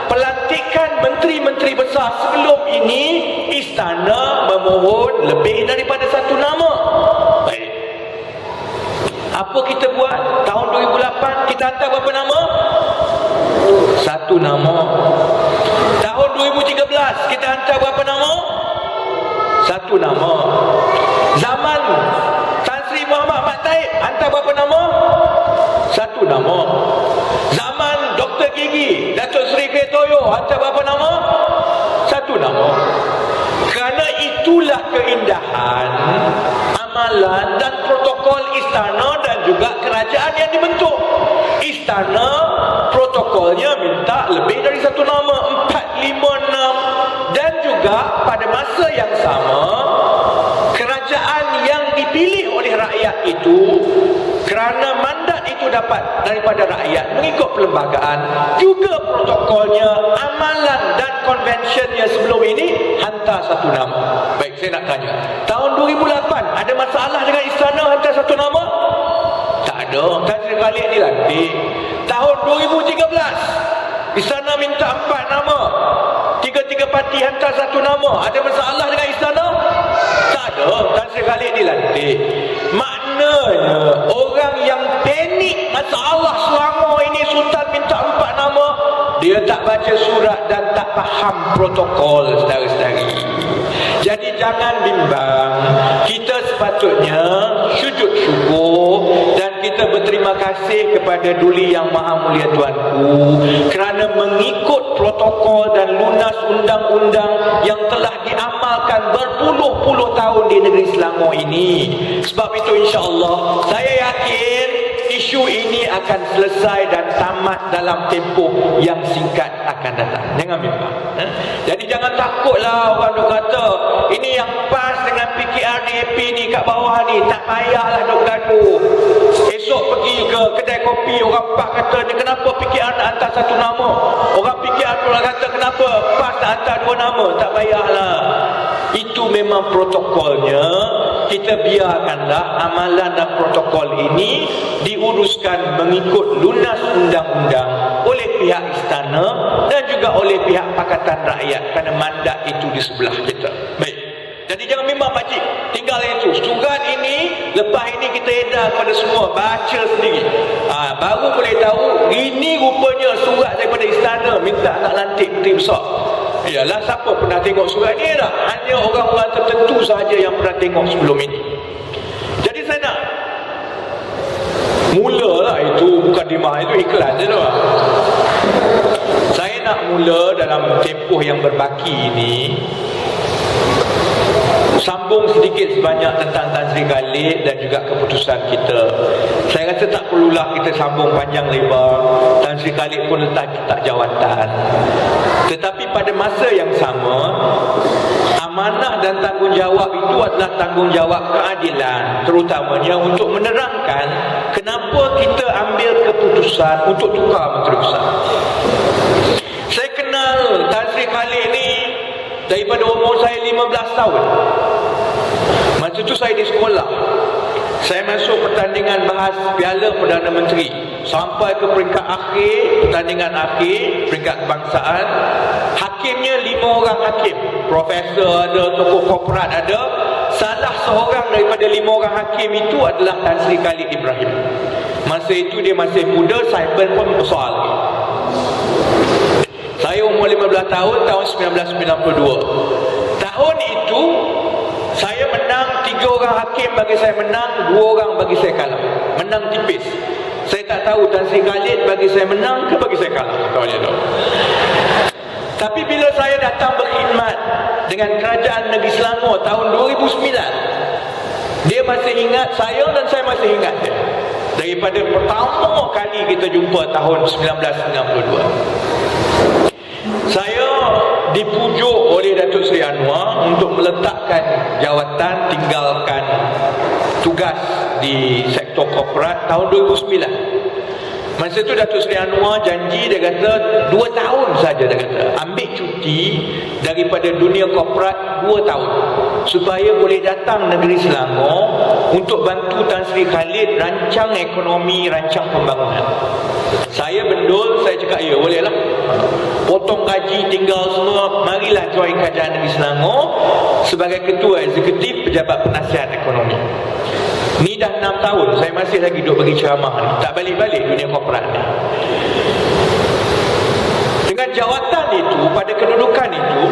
S2: pelantikan menteri-menteri besar sebelum ini istana memohon lebih daripada 1 nama. Baik. Apa kita buat? Tahun 2008 kita hantar berapa nama? 1 nama. Tahun 2013 kita hantar berapa nama? 1 nama. Zaman Tan Sri Muhammad Mat Taib hantar berapa nama? 1 nama. Zaman Dr. Gigi Datuk Seri Kretoyo hantar berapa nama? 1 nama. Kerana itulah keindahan amalan dan protokol istana dan juga kerajaan yang dibentuk. Istana protokolnya minta lebih dari 1 nama, 4, 5, 6. Dan juga pada masa yang sama kerajaan yang dipilih oleh rakyat itu, kerana mandat itu dapat daripada rakyat mengikut perlembagaan, juga protokolnya, amalan dan konvensinya sebelum ini hantar 1 nama. Baik, saya nak tanya, tahun 2008 ada masalah dengan istana hantar 1 nama? Tak ada. Tan Sri Khalid dilantik. Tahun 2013 istana minta 4 nama, 3 parti hantar 1 nama. Ada masalah dengan istana? Tak ada. Tan Sri Khalid dilantik. Maknanya orang yang panik masalah Selangor ini Sultan minta 4 nama, dia tak baca surat dan tak faham protokol, saudara-saudari. Jadi jangan bimbang. Kita sepatutnya sujud syukur dan kita berterima kasih kepada Duli Yang Maha Mulia Tuanku kerana mengikut protokol dan lunas undang-undang yang telah diamalkan berpuluh-puluh tahun di negeri Selangor ini. Sebab itu insya-Allah saya yakin isu ini akan selesai dan tamat dalam tempoh yang singkat akan datang. Jangan bimbang. Jadi jangan takutlah orang duk kata ini yang PAS dengan PKR DAP ni kat bawah ni tak payahlah duk gaduh. Esok pergi ke kedai kopi, orang PAS kata ni kenapa PKR nak hantar 1 nama, orang PKR pula kata kenapa PAS nak hantar 2 nama. Tak payahlah. Itu memang protokolnya. Kita biarkanlah amalan dan protokol ini diuruskan mengikut lunas undang-undang oleh pihak istana dan juga oleh pihak Pakatan Rakyat kerana mandat itu di sebelah kita. Baik. Jadi jangan bimbang pakcik, tinggal itu. Surat ini lepas ini kita edar kepada semua, baca sendiri. Baru boleh tahu ini rupanya surat daripada istana minta nak lantik menteri besar. Yalah, siapa pernah tengok surat ni dah? Hanya orang-orang tertentu sahaja yang pernah tengok sebelum ini. Jadi saya nak mulalah itu, bukan dimah itu iklan je tu. Saya nak mula dalam tempoh yang berbaki ini
S5: sambung sedikit sebanyak tentang Tan Sri Khalid dan juga keputusan kita. Saya rasa tak perlulah kita sambung panjang lebar. Tan Sri Khalid pun letak jawatan. Tetapi pada masa yang sama, amanah dan tanggungjawab itu adalah tanggungjawab keadilan, terutamanya untuk menerangkan kenapa kita ambil keputusan untuk tukar Menteri Besar. Saya kenal Tan Sri Khalid ni daripada umur saya 15 tahun. Masa tu saya di sekolah. Saya masuk pertandingan bahas Piala Perdana Menteri. Sampai ke peringkat akhir, pertandingan akhir, peringkat kebangsaan. Hakimnya 5 orang hakim. Profesor ada, tokoh korporat ada. Salah seorang daripada 5 orang hakim itu adalah Tan Sri Khalid Ibrahim. Masa itu dia masih muda, Saiban pun bersoal lagi. Saya umur 15 tahun, tahun 1992. Tahun itu, saya menang, 3 orang hakim bagi saya menang, 2 orang bagi saya kalah. Menang tipis. Saya tak tahu Tan Sri Khalid bagi saya menang ke bagi saya kalah tahun itu. Tapi bila saya datang berkhidmat dengan Kerajaan Negeri Selangor tahun 2009, dia masih ingat saya dan saya masih ingat dia. Daripada pertama kali kita jumpa tahun 1992. Saya dipujuk oleh Datuk Seri Anwar untuk meletakkan jawatan, tinggalkan tugas di sektor korporat tahun 2009. Masa tu Datuk Seri Anwar janji, dia kata 2 tahun saja, dia kata ambil cuti daripada dunia korporat 2 tahun supaya boleh datang negeri Selangor untuk bantu Tan Sri Khalid rancang ekonomi, rancang pembangunan. Saya bendul, saya cakap ya bolehlah, potong gaji, tinggal semua, marilah join Kerajaan Negeri Selangor sebagai ketua eksekutif pejabat penasihat ekonomi. Ni dah 6 tahun saya masih lagi duduk bagi ceramah ni, tak balik-balik dunia korporat ni. Dengan jawatan itu, pada kedudukan itu,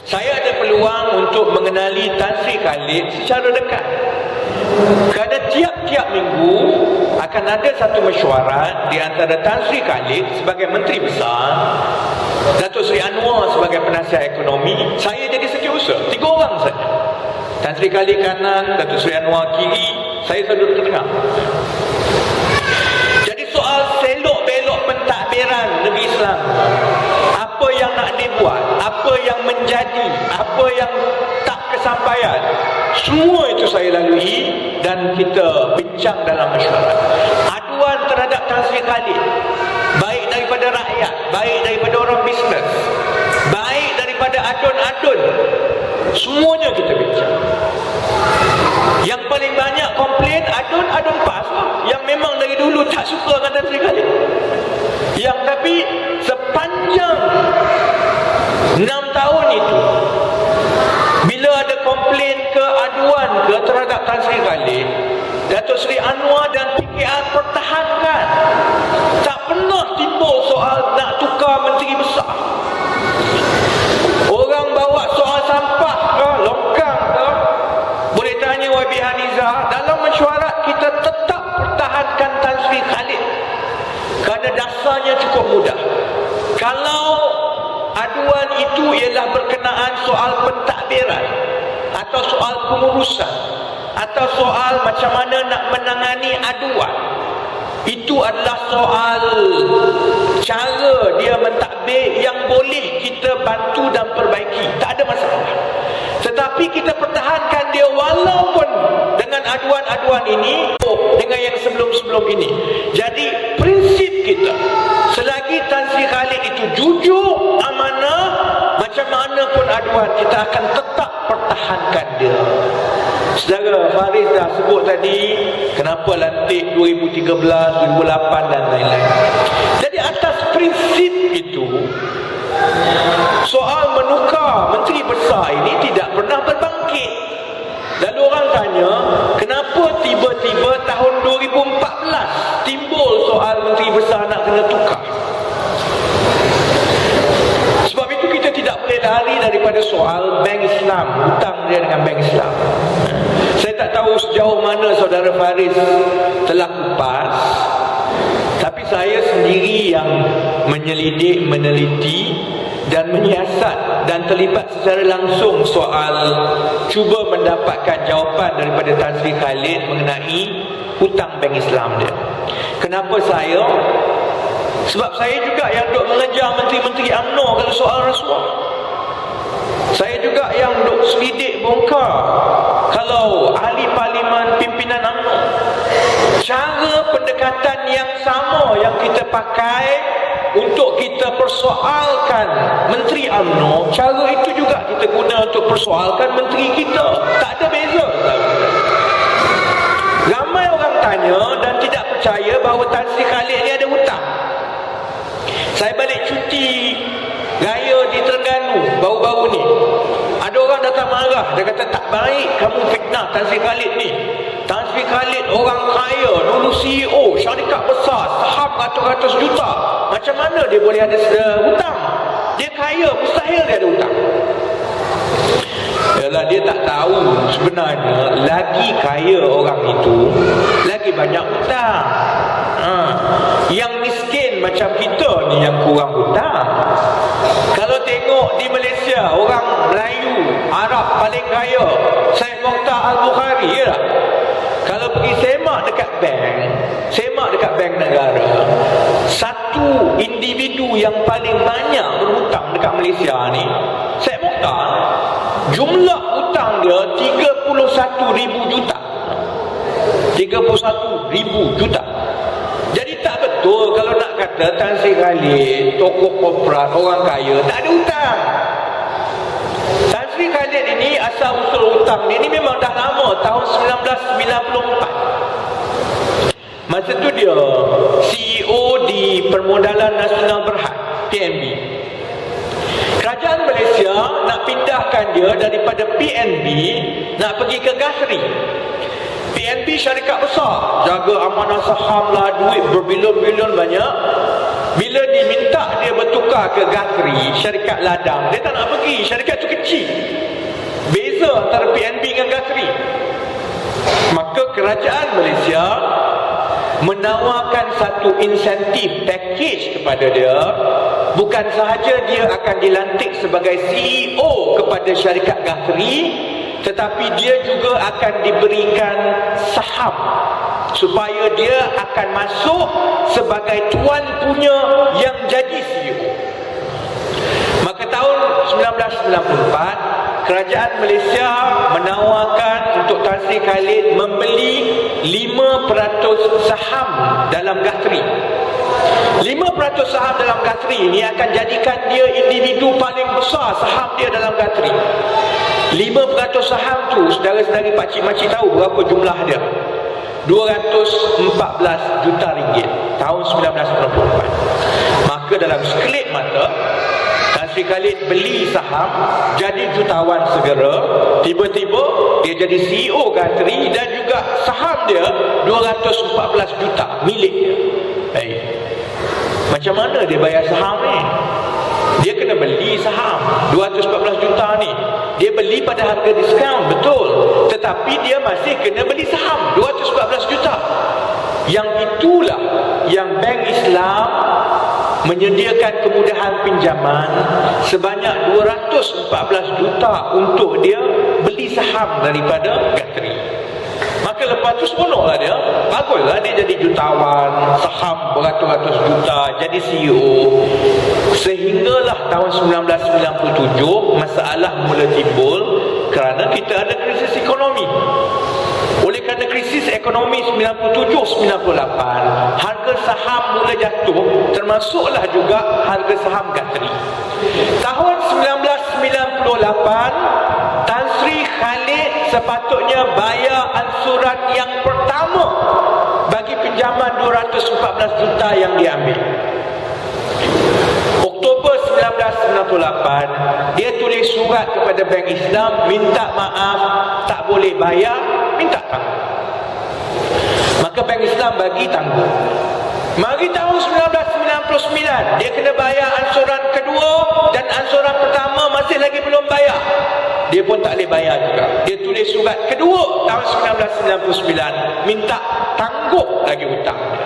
S5: saya ada peluang untuk mengenali Tan Sri Khalid secara dekat. Kerana tiap-tiap minggu akan ada satu mesyuarat di antara Tan Sri Khalid sebagai Menteri Besar, Datuk Seri Anwar sebagai penasihat ekonomi, saya jadi setiausaha. 3 orang saja. Tan Sri Khalid kanan, Datuk Seri Anwar kiri, saya selalu tengah. Jadi soal selok-belok pentadbiran negeri Selangor, apa yang nak dibuat, apa yang menjadi, apa yang tak kesampaian, semua itu saya lalui dan kita bincang dalam mesyuarat. Aduan terhadap Tan Sri Khalid, baik daripada rakyat, baik daripada orang bisnes, baik daripada adun-adun, semuanya kita bincang. Yang paling banyak komplain adun PAS lah, yang memang dari dulu tak suka dengan Tan Sri Khalid. Yang tapi sepanjang 6 tahun itu, bila ada komplain ke aduan ke terhadap Tan Sri Khalid, Datuk Seri Anwar dan PKR pertahankan. Tak pernah timbul soal nak tukar Menteri Besar. Orang bawa soal sampah ke, longkang ke, boleh tanya YB Haniza. Dalam mesyuarat kita tetap pertahankan Tan Sri Khalid kerana dasarnya cukup mudah. Kalau aduan itu ialah berkenaan soal pentadbiran atau soal pengurusan atau soal macam mana nak menangani aduan, itu adalah soal cara dia mentadbir yang boleh kita bantu dan perbaiki, tak ada masalah. Tetapi kita pertahankan dia walaupun dengan aduan-aduan ini dengan yang sebelum-sebelum ini. Jadi prinsip kita, selagi Tan Sri Khalid itu jujur, amanah, macam mana pun aduan, kita akan tetap pertahankan dia. Saudara Faris dah sebut tadi kenapa lantik 2013, 2008 dan lain-lain. Jadi atas prinsip itu, soal menukar Menteri Besar ini tidak pernah berbangkit. Lalu orang tanya, kenapa tiba-tiba tahun 2014 timbul soal Menteri Besar nak kena tukar? Sebab itu kita tidak boleh lari daripada soal Bank Islam, hutang dia dengan Bank Islam. Saya tak tahu sejauh mana saudara Faris telah kupas, tapi saya sendiri yang menyelidik, meneliti dan menyiasat dan terlibat secara langsung soal cuba mendapatkan jawapan daripada Tan Sri Khalid mengenai hutang bank Islam dia. Kenapa saya? Sebab saya juga yang duk mengejar menteri-menteri UMNO kalau soal rasuah. Saya juga yang duk selidik bongkar kalau ahli parlimen pimpinan UMNO. Cara pendekatan yang sama yang kita pakai untuk kita persoalkan menteri UMNO, cara itu juga kita guna untuk persoalkan menteri kita. Tak ada beza. Ramai orang tanya dan tidak percaya bahawa Tan Sri Khalid ni ada hutang. Saya balik cuti raya di Terengganu baru-baru ni, ada orang datang marah. Dia kata tak baik kamu fitnah Tan Sri Khalid ni. Tan Sri Khalid orang kaya, dulu CEO syarikat besar, saham ratus-ratus juta. Macam mana dia boleh ada hutang? Dia kaya, mustahil dia ada hutang. Yalah, dia tak tahu sebenarnya lagi kaya orang itu lagi banyak hutang. Yang miskin macam kita ni yang kurang hutang. Kalau tengok di Malaysia, orang Melayu Arab paling kaya Syed Mokhtar Al-Bukhari, ya tak? Kalau pergi semak dekat bank negara, satu individu yang paling banyak berhutang dekat Malaysia ni Syed Mokhtar. Jumlah hutang dia 31,000 juta. 31,000 juta. Jadi tak betul kalau nak kata Tan Sri Khalid, tokoh korporat, orang kaya, tak ada hutang. Tan Sri Khalid ini asal usul hutang ni memang dah lama, tahun 1994. Masa tu dia CEO di Permodalan Nasional Berhad, PNB. Kerajaan Malaysia nak pindahkan dia daripada PNB nak pergi ke Guthrie. PNB syarikat besar, jaga amanah saham lah, duit berbilion-bilion banyak. Bila diminta dia bertukar ke Guthrie, syarikat ladang, dia tak nak pergi. Syarikat tu kecil. Beza antara PNB dengan Guthrie. Maka kerajaan Malaysia menawarkan satu insentif package kepada dia. Bukan sahaja dia akan dilantik sebagai CEO kepada syarikat Guthrie, tetapi dia juga akan diberikan saham supaya dia akan masuk sebagai tuan punya yang jadi CEO. Maka tahun 1994 kerajaan Malaysia menawarkan untuk Tan Sri Khalid membeli 5% saham dalam Guthrie. 5% saham dalam Guthrie ini akan jadikan dia individu paling besar saham dia dalam Guthrie. 5% saham tu, saudara-saudari pakcik-makcik tahu berapa jumlah dia? 214 juta ringgit tahun 1994. Maka dalam sekelip mata Tan Sri Khalid beli saham, jadi jutawan segera. Tiba-tiba dia jadi CEO Guthrie dan juga saham dia 214 juta milik dia. Baik. Macam mana dia bayar saham ni? Dia kena beli saham 214 juta ni. Dia beli pada harga diskaun, betul. Tetapi dia masih kena beli saham 214 juta. Yang itulah yang Bank Islam menyediakan kemudahan pinjaman sebanyak 214 juta untuk dia beli saham daripada Guthrie. Maka lepas tu seronoklah dia. Baguslah dia jadi jutawan, saham beratus-ratus juta, jadi CEO. Sehinggalah tahun 1997 masalah mula timbul kerana kita ada krisis ekonomi. Oleh kerana krisis ekonomi 97-98, harga saham mula jatuh, termasuklah juga harga saham Guthrie. Tahun 1998, Tan Sri Khalid sepatutnya bayar ansuran yang pertama bagi pinjaman 214 juta yang diambil. Oktober 1998, dia tulis surat kepada Bank Islam minta maaf, tak boleh bayar, minta tangguh. Maka Bank Islam bagi tangguh. Mari tahun 1999, dia kena bayar ansuran kedua dan ansuran pertama masih lagi belum bayar. Dia pun tak boleh bayar juga. Dia tulis surat kedua tahun 1999, minta tangguh lagi hutang dia.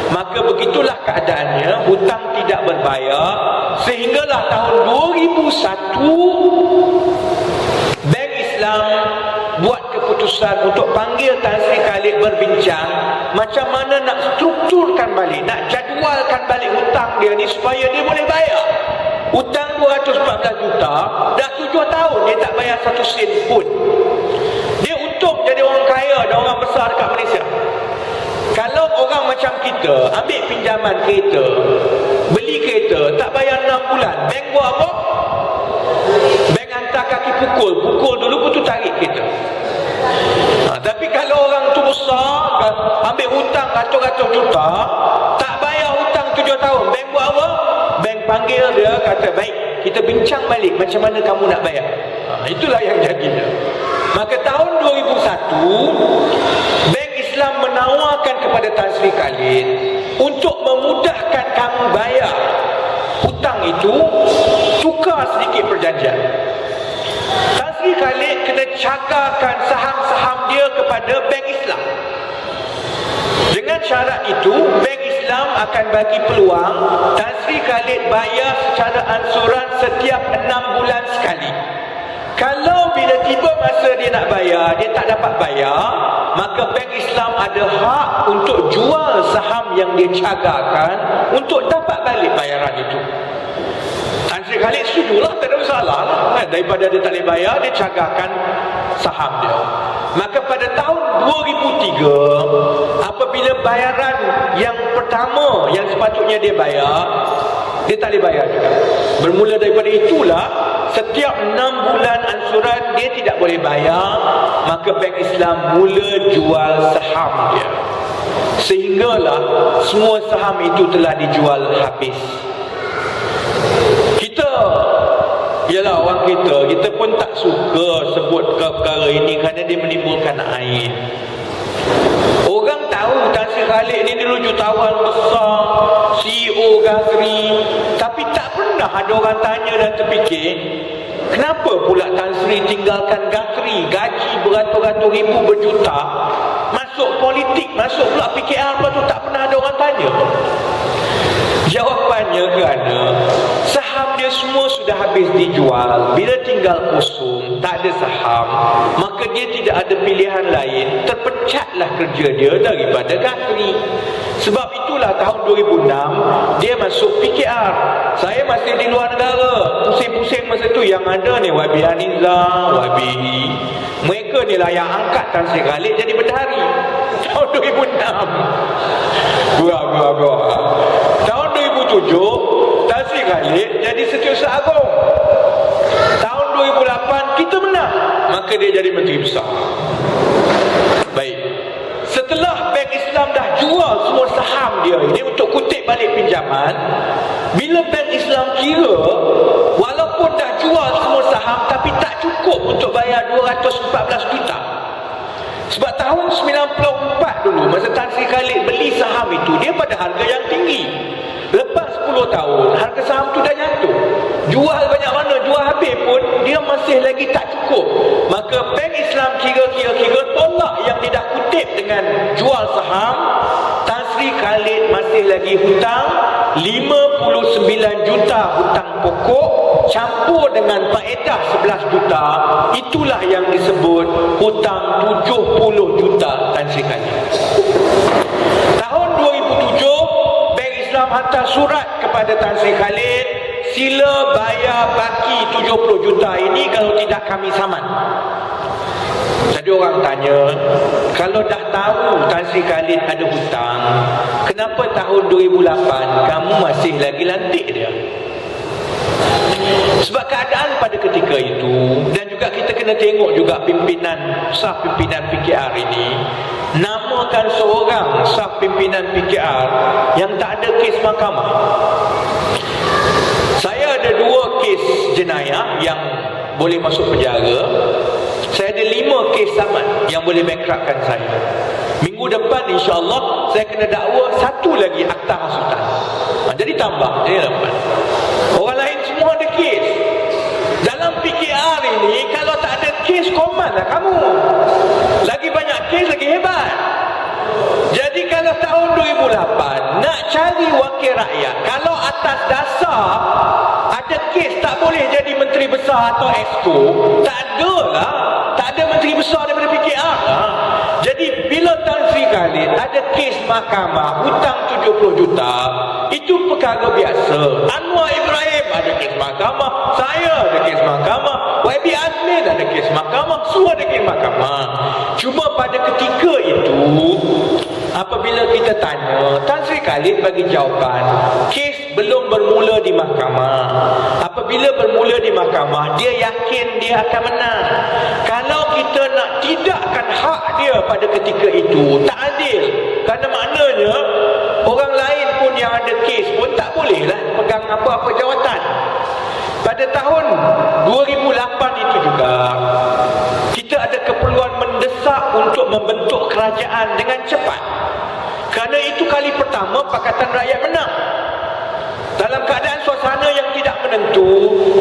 S5: Maka begitulah keadaannya, hutang tidak berbayar sehinggalah tahun 2001 Bank Islam buat keputusan untuk panggil Tan Sri Khalid berbincang macam mana nak strukturkan balik, nak jadualkan balik hutang dia ni supaya dia boleh bayar. Hutang 214 juta, dah 7 tahun dia tak bayar 1 sen pun. Dia untung jadi orang kaya dan orang besar dekat Malaysia. Kalau orang macam kita ambil pinjaman kereta, beli kereta, tak bayar 6 bulan, bank buat apa? Bank hantar kaki pukul dulu pun tu tarik kereta. Tapi kalau orang tu besar, ambil hutang ratus-ratus juta, tak bayar hutang 7 tahun, bank buat apa? Bank panggil dia, kata baik, kita bincang balik macam mana kamu nak bayar. Itulah yang jadinya. Maka tahun 2001 Bank Islam menawarkan kepada Tan Sri Khalid untuk memudahkan kamu bayar hutang itu, tukar sedikit perjanjian. Tan Sri Khalid kena cagarkan saham-saham dia kepada Bank Islam. Dengan syarat itu, Bank Islam akan bagi peluang Tan Sri Khalid bayar secara ansuran setiap 6 bulan sekali. Kalau bila tiba masa dia nak bayar, dia tak dapat bayar, maka Bank Islam ada hak untuk jual saham yang dia cagarkan untuk dapat balik bayaran itu. Tan Sri Khalid setujulah, tak ada masalah lah. Daripada dia tak boleh bayar, dia cagarkan saham dia. Maka pada tahun 2003, apabila bayaran yang pertama yang sepatutnya dia bayar, dia tak boleh bayar juga. Bermula daripada itulah, setiap 6 bulan ansuran dia tidak boleh bayar, maka Bank Islam mula jual saham dia. Sehinggalah semua saham itu telah dijual habis. Kita, ialah orang kita pun tak suka sebut perkara ini kerana dia menimbulkan aib. Orang tahu Tan Sri Khalid ni dulu jutawan besar, CEO Gathri, tapi tak pernah ada orang tanya dan terfikir, kenapa pula Tan Sri tinggalkan Gathri, gaji beratus-ratus ribu berjuta, masuk politik, masuk pula PKR pula tu, tak pernah ada orang tanya. Jawapannya kerana saham dia semua sudah habis dijual. Bila tinggal kosong, tak ada saham, maka dia tidak ada pilihan lain, terpecatlah kerja dia daripada Gathri. Sebab itulah tahun 2006 dia masuk PKR. Saya masih di luar negara, pusing-pusing masa tu. Yang ada ni YB Haniza, YBE, mereka ni lah yang angkat Tan Sri Khalid jadi berdahari tahun 2006. Gua. Tahun 2007 Tan Sri Khalid jadi Setiausaha Agong. Tahun 2008 kita menang, maka dia jadi Menteri Besar. Baik, setelah Bank Islam dah jual semua saham dia ini untuk kutip balik pinjaman, bila Bank Islam kira walaupun dah jual semua saham tapi tak cukup untuk bayar 214 juta. Sebab tahun 94 dulu, masa Tan Sri Khalid beli saham itu, dia pada harga yang tinggi. Lepas 10 tahun, harga saham tu dah jatuh. Jual banyak mana, jual habis pun, dia masih lagi tak cukup. Maka Bank Islam kira-kira tolak yang dia dah kutip dengan jual saham. Tan Sri Khalid masih lagi hutang 59 juta hutang pokok, campur dengan faedah 11 juta. Itulah yang disebut hutang 70 juta Tan Sri Khalid. Tahun 2007 Bank Islam hantar surat kepada Tan Sri Khalid, sila bayar baki 70 juta ini, kalau tidak kami saman. Jadi orang tanya, kalau dah tahu Tan Sri Khalid ada hutang, kenapa tahun 2008 kamu masih lagi lantik dia? Sebab keadaan pada ketika itu, dan juga kita kena tengok juga pimpinan, sah pimpinan PKR ini, namakan seorang sah pimpinan PKR yang tak ada kes mahkamah. Saya ada 2 kes jenayah yang boleh masuk penjara. Saya ada 5 kes saman yang boleh bankruptkan saya. Minggu depan insya-Allah saya kena dakwa 1 lagi akta hasutan. Jadi tambah, jadi 8. Orang lain semua ada kes. Dalam PKR ini, kalau tak ada kes, koman lah kamu. Lagi banyak kes, lagi hebat. Jadi kalau tahun 2008 cari wakil rakyat, kalau atas dasar ada kes tak boleh jadi menteri besar atau exco, tak ada lah. Tak ada menteri besar daripada PKR lah. Jadi bila Tan Sri Khalid ada kes mahkamah hutang 70 juta, itu perkara biasa. Anwar Ibrahim ada kes mahkamah, saya ada kes mahkamah, YB Azmin ada kes mahkamah, semua ada kes mahkamah. Cuma pada ketika itu, apabila kita tanya, Tan Sri Khalid bagi jawapan, kes belum bermula di mahkamah. Apabila bermula di mahkamah, dia yakin dia akan menang. Kalau kita nak tidakkan hak dia pada ketika itu, tak adil. Kerana maknanya orang lain pun yang ada kes pun tak bolehlah pegang apa-apa jawatan. Pada tahun 2008 itu juga, kita ada keperluan mendesak untuk membentuk kerajaan dengan cepat. Kerana itu kali pertama Pakatan Rakyat menang. Dalam keadaan suasana yang tidak menentu,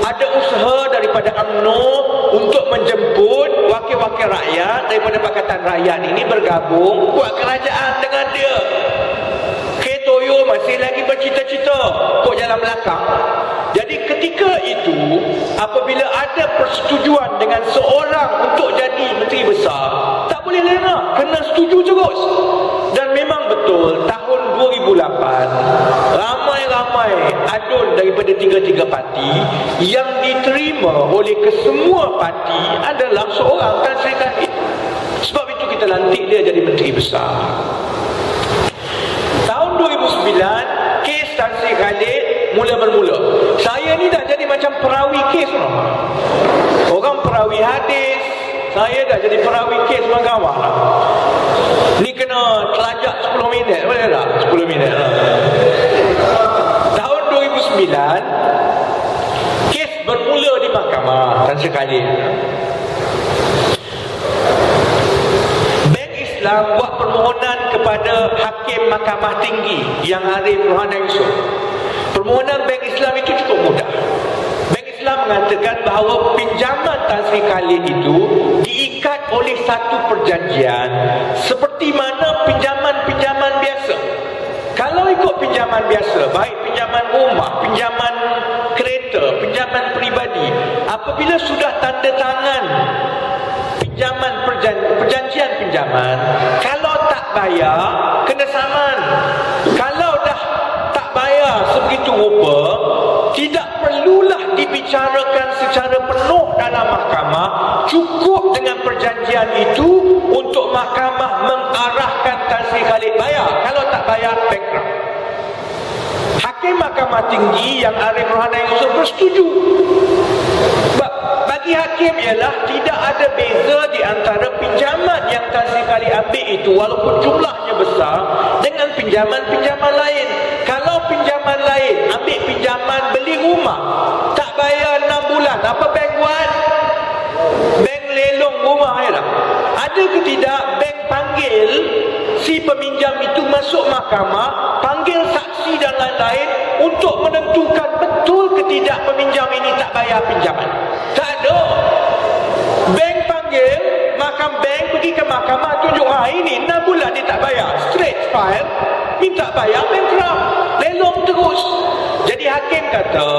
S5: ada usaha daripada UMNO untuk menjemput wakil-wakil rakyat daripada Pakatan Rakyat ini bergabung buat kerajaan dengan dia. K. Toyo masih lagi bercita-cita kok jalan belakang. Jadi ketika itu, apabila ada persetujuan dengan seorang untuk jadi menteri besar, tak boleh lena, kena setuju terus. Dan memang betul, tahun 2008 ramai-ramai adun daripada tiga-tiga parti yang diterima oleh kesemua parti adalah seorang Tan Sri Khalid. Sebab itu kita lantik dia jadi menteri besar. Tahun 2009 kes Tan Sri Khalid mula bermula. Saya ni dah jadi macam perawi kes no? Orang perawi hadis, saya dah jadi perawi kes mahkamah lah. Ni kena telajak 10 minit, boleh tak? 10 minit lah. Tahun 2009 kes bermula di mahkamah Tan Sri Khalid. Bank Islam buat permohonan kepada Hakim Mahkamah Tinggi yang Arif Rohana Yusof. Permohonan Bank Islam itu cukup mudah. Bank Islam mengatakan bahawa pinjaman Tan Sri Khalid itu diikat oleh satu perjanjian seperti mana pinjaman-pinjaman biasa. Kalau ikut pinjaman biasa, baik pinjaman rumah, pinjaman kereta, pinjaman peribadi, apabila sudah tanda tangan perjanjian pinjaman, kalau tak bayar kena saman. Kalau dah tak bayar sebegitu rupa, tidak perlulah dibicarakan secara penuh dalam mahkamah. Cukup dengan perjanjian itu untuk mahkamah mengarahkan Tan Sri Khalid bayar. Kalau tak bayar, bankrupt. Hakim Mahkamah Tinggi yang Arif Rohana Yusof bersetuju. Bagi hakim ialah tidak ada beza di antara pinjaman yang Tan Sri Khalid ambil itu, walaupun jumlahnya besar, dengan pinjaman-pinjaman lain. Kalau pinjaman lain ambil pinjaman beli rumah, tak bayar 6 bulan, apa bank buat? Bank lelong rumah ialah. Ada ke tidak bank panggil si peminjam itu masuk mahkamah, panggil saksi dan lain-lain untuk menentukan betul ke tidak peminjam ini tak bayar pinjaman? Tak ada. Bank panggil, bank pergi ke mahkamah, tunjuk ini 6 bulan dia tak bayar, straight file, minta bayar, bankrupt, lelong terus. Jadi hakim kata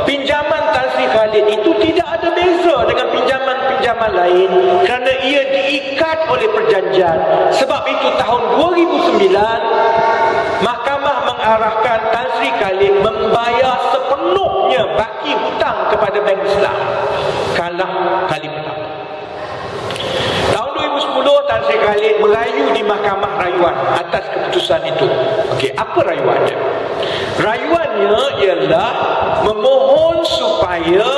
S5: pinjaman Tan Sri Khalid itu tidak ada beza dengan pinjaman-pinjaman lain kerana ia diikat oleh perjanjian. Sebab itu tahun 2009 mahkamah mengarahkan Tan Sri Khalid membayar sepenuhnya baki hutang kepada Bank Islam. Kalah kali pertama. Tahun 2010 Tan Sri Khalid merayu di mahkamah rayuan atas keputusan itu. Okey, apa rayuannya? Rayuannya ialah memohon supaya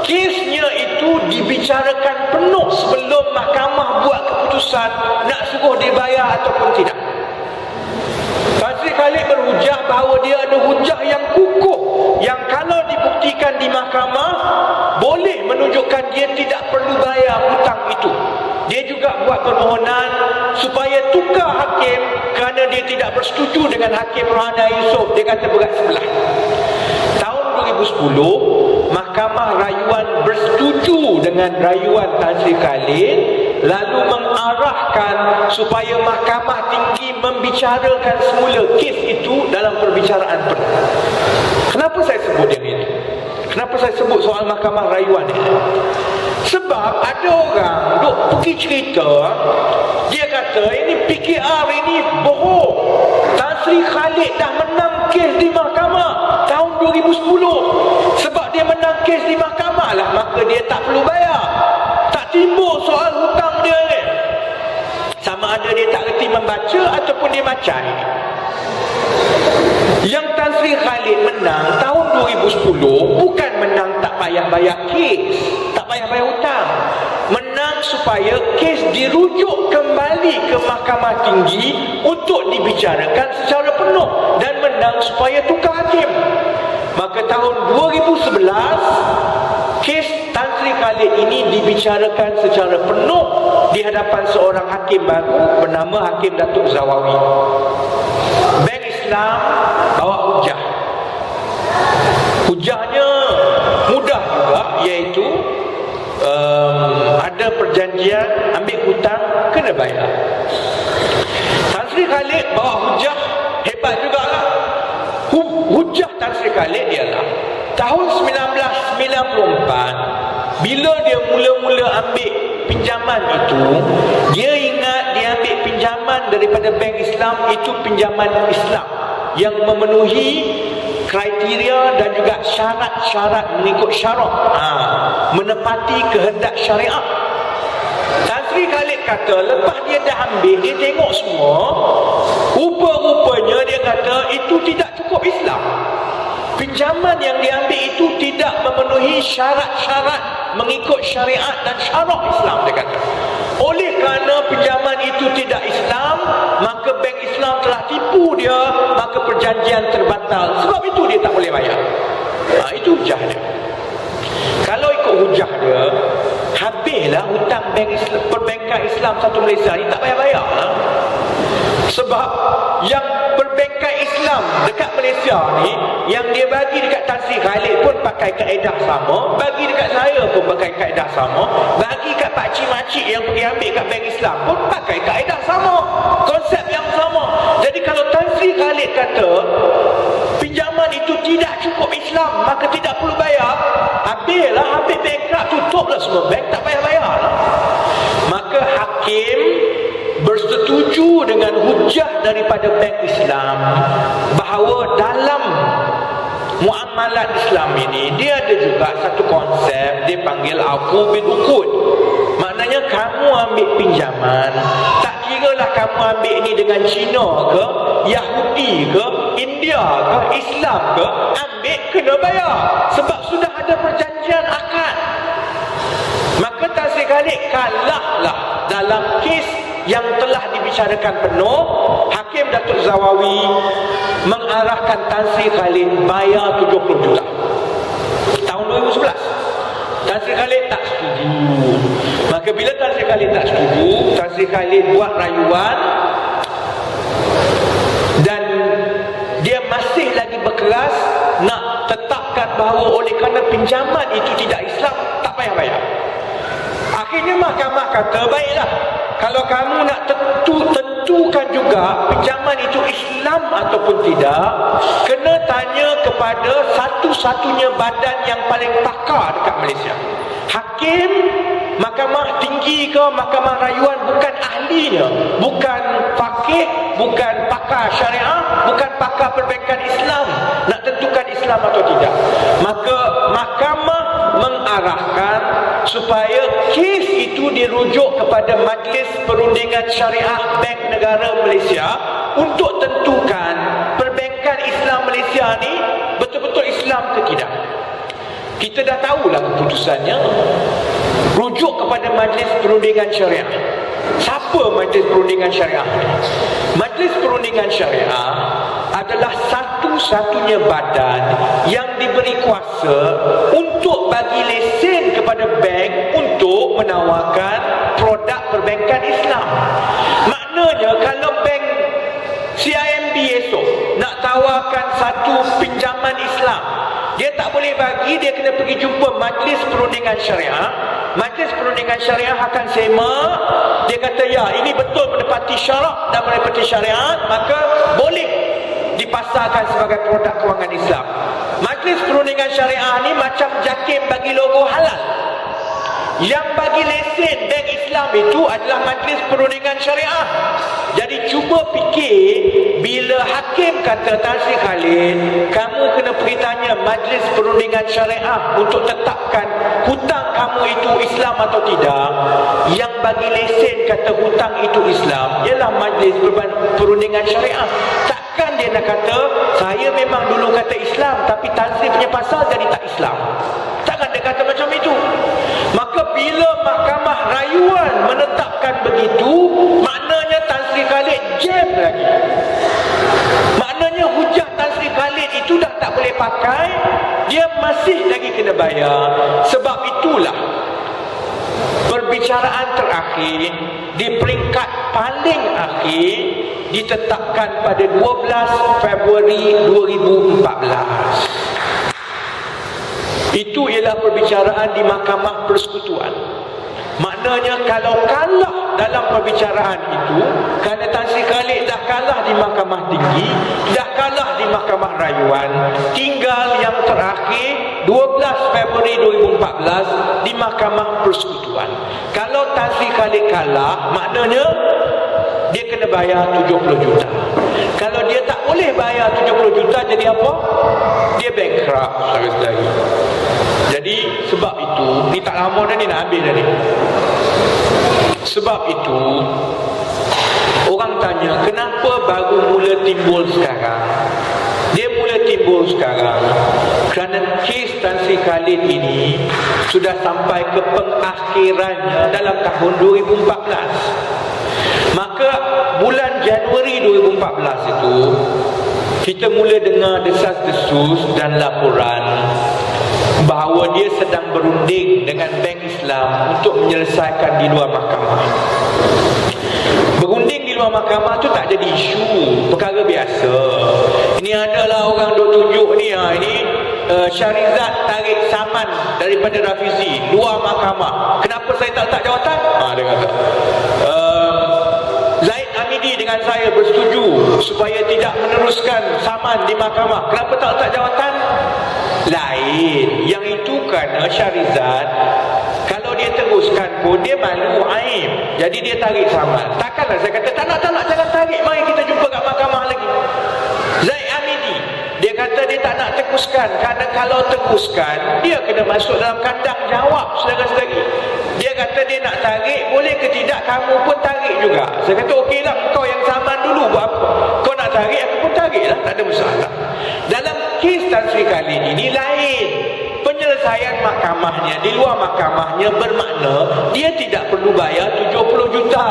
S5: kesnya itu dibicarakan penuh sebelum mahkamah buat keputusan nak suruh dia bayar ataupun tidak. Tan Sri Khalid berhujah bahawa dia ada hujah yang kukuh yang kalau dibuktikan di mahkamah boleh menunjukkan dia tidak perlu bayar hutang itu. Dia juga buat permohonan supaya tukar hakim kerana dia tidak bersetuju dengan Hakim Rohana Yusof. Dia kata berat sebelah. Tahun 2010 Mahkamah Rayuan bersetuju dengan rayuan Tan Sri Khalid lalu mengarahkan supaya Mahkamah Tinggi membicarakan semula kes itu dalam perbicaraan perdana. Kenapa saya sebut yang ini? Kenapa saya sebut soal Mahkamah Rayuan ini? Sebab ada orang duk pergi cerita, dia kata ini PKR ini bohong. Tan Sri Khalid dah menang kes di mahkamah tahun 2010. Sebab dia menang kes di mahkamah lah, maka dia tak perlu bayar. Tak timbul soal hutang dia ni. Sama ada dia tak reti membaca ataupun dia macai. Yang Tan Sri Khalid menang tahun 2010 bukan menang tak payah bayar kes, tak payah bayar hutang. Menang supaya kes dirujuk kembali ke Mahkamah Tinggi untuk dibicarakan secara penuh, dan menang supaya tukar hakim. Maka tahun 2011 kes Tan Sri Khalid ini dibicarakan secara penuh di hadapan seorang hakim baru bernama Hakim Datuk Zawawi. Bank Islam bawa hujah. Hujahnya mudah juga, iaitu ada perjanjian ambil hutang kena bayar. Tan Sri Khalid bawa hujah hebat jugalah. Hujah Tan Sri Khalid ialah tahun 1994 bila dia mula-mula ambil pinjaman itu, dia ingat dia ambil pinjaman daripada Bank Islam itu pinjaman Islam yang memenuhi kriteria dan juga syarat-syarat mengikut syarak, menepati kehendak syariat. Tan Sri Khalid kata lepas dia dah ambil, dia tengok semua, rupa-rupanya dia kata itu tidak cukup Islam. Pinjaman yang diambil itu tidak memenuhi syarat-syarat mengikut syariat dan syarak Islam, dia kata. Oleh kerana pinjaman itu tidak Islam, maka Bank Islam telah tipu dia, maka perjanjian terbatal. Sebab itu dia tak boleh bayar. Itu hujah dia. Kalau ikut hujah dia, habislah hutang Bank Islam, Perbankan Islam Satu Malaysia ni tak payah bayar lah. Sebab yang Perbankan Islam dekat Malaysia ni, yang dia bagi dekat Tan Sri Khalid pun pakai kaedah sama, bagi dekat saya pun pakai kaedah sama, bagi kat pakcik-makcik yang pergi ambil kat Bank Islam pun pakai kaedah sama, konsep yang sama. Jadi kalau Tan Sri Khalid kata pinjaman itu tidak cukup Islam, maka tidak perlu bayar, habislah, habis bankrupt, tutuplah semua bank, tak payah bayar lah. Maka hakim bersetuju dengan hujah daripada Bank Islam bahawa dalam muamalat Islam ini dia ada juga satu konsep dia panggil afu bil uqud. Maknanya kamu ambil pinjaman, tak kiralah kamu ambil ini dengan Cina ke, Yahudi ke, India ke, Islam ke, ambil kena bayar sebab sudah ada perjanjian akad. Maka Tan Sri Khalid kalahlah dalam kes yang telah dibicarakan penuh. Hakim Datuk Zawawi mengarahkan Tan Sri Khalid bayar 70 juta tahun 2011. Tan Sri Khalid tak setuju. Maka bila Tan Sri Khalid tak setuju, Tan Sri Khalid buat rayuan, dan dia masih lagi berkeras nak tetapkan bahawa oleh kerana pinjaman itu tidak Islam, tak payah bayar. Akhirnya mahkamah kata, baiklah, kalau kamu nak tentukan juga pinjaman itu Islam ataupun tidak, kena tanya kepada satu-satunya badan yang paling pakar dekat Malaysia. Hakim Mahkamah Tinggi ke Mahkamah Rayuan bukan ahlinya, bukan fakih, bukan pakar syariah, bukan pakar perbankan Islam nak tentukan Islam atau tidak. Maka mahkamah mengarahkan supaya kes itu dirujuk kepada Majlis Perundingan Syariah Bank Negara Malaysia untuk tentukan perbankan Islam Malaysia ni betul-betul Islam ke tidak. Kita dah tahulah keputusannya, rujuk kepada Majlis Perundingan Syariah. Siapa Majlis Perundingan Syariah ni? Majlis Perundingan Syariah adalah satu-satunya badan yang diberi kuasa untuk bagi lesen kepada bank untuk menawarkan produk perbankan Islam. Maknanya kalau bank CIMB esok nak tawarkan satu pinjaman Islam, dia tak boleh bagi, dia kena pergi jumpa Majlis Perundingan Syariah. Majlis Perundingan Syariah akan semak. Dia kata ya, ini betul menepati syarak dan menepati syariat, maka boleh dipasarkan sebagai produk kewangan Islam. Majlis Perundingan Syariah ni macam JAKIM bagi logo halal. Yang bagi lesen bank Islam itu adalah Majlis Perundingan Syariah. Jadi cuba fikir, bila hakim kata Tan Sri Khalid, kamu kena pergi tanya Majlis Perundingan Syariah untuk tetapkan hutang kamu itu Islam atau tidak. Yang bagi lesen kata hutang itu Islam ialah Majlis Perundingan Syariah. Takkan dia nak kata saya memang dulu kata Islam tapi Tan Sri punya pasal jadi tak Islam. Takkan dia kata macam itu. Maka bila mahkamah rayuan menetapkan begitu, maknanya Tan Sri Khalid jam lagi. Maknanya hujah Tan Sri Khalid itu dah tak boleh pakai, dia masih lagi kena bayar. Sebab itulah perbicaraan terakhir di peringkat paling akhir ditetapkan pada 12 Februari 2014. Itu ialah perbicaraan di Mahkamah Persekutuan. Maknanya kalau kalah dalam perbicaraan itu, kerana Tan Sri Khalid dah kalah di Mahkamah Tinggi, dah kalah di Mahkamah Rayuan, tinggal yang terakhir 12 Februari 2014 di Mahkamah Persekutuan. Kalau Tan Sri Khalid kalah, maknanya dia kena bayar 70 juta. Kalau dia tak boleh bayar 70 juta, jadi apa? Dia bankrupt, saudara-saudari. Jadi sebab itu, ni tak lama dah ni nak habis dah ni. Sebab itu orang tanya, kenapa baru mula timbul sekarang? Dia mula timbul sekarang kerana kes Tan Sri Khalid ini sudah sampai ke pengakhirannya dalam tahun 2014. Maka bulan Januari 2014 itu kita mula dengar desas-desus dan laporan bahawa dia sedang berunding dengan Bank Islam untuk menyelesaikan di luar mahkamah. Berunding di luar mahkamah tu tak jadi isu, perkara biasa. Ini adalah orang duk tunjuk ni, ini Syarizat tarik saman daripada Rafizi luar mahkamah. Kenapa saya tak letak jawatan? Dia kata Zaid Hamidi dengan saya bersetuju supaya tidak meneruskan saman di mahkamah. Kenapa tak letak jawatan? Lain. Yang itu kerana Syarizat kalau dia teruskan pun dia malu aib. Jadi dia tarik saman. Takkanlah saya kata tak nak jangan tarik, mari kita jumpa kat mahkamah lagi. Zaid Hamidi dia kata dia tak nak teruskan kerana kalau teruskan dia kena masuk dalam kandang jawab, saudara-saudari. Dia kata dia nak tarik, boleh ke tidak kamu pun tarik juga. Saya kata okeylah, kau yang saman dulu buat apa? Kau nak tarik, aku pun tariklah, tak ada masalah. Dalam kes Tan Sri Khalid ini lain. Penyelesaian mahkamahnya di luar mahkamahnya bermakna dia tidak perlu bayar 70 juta.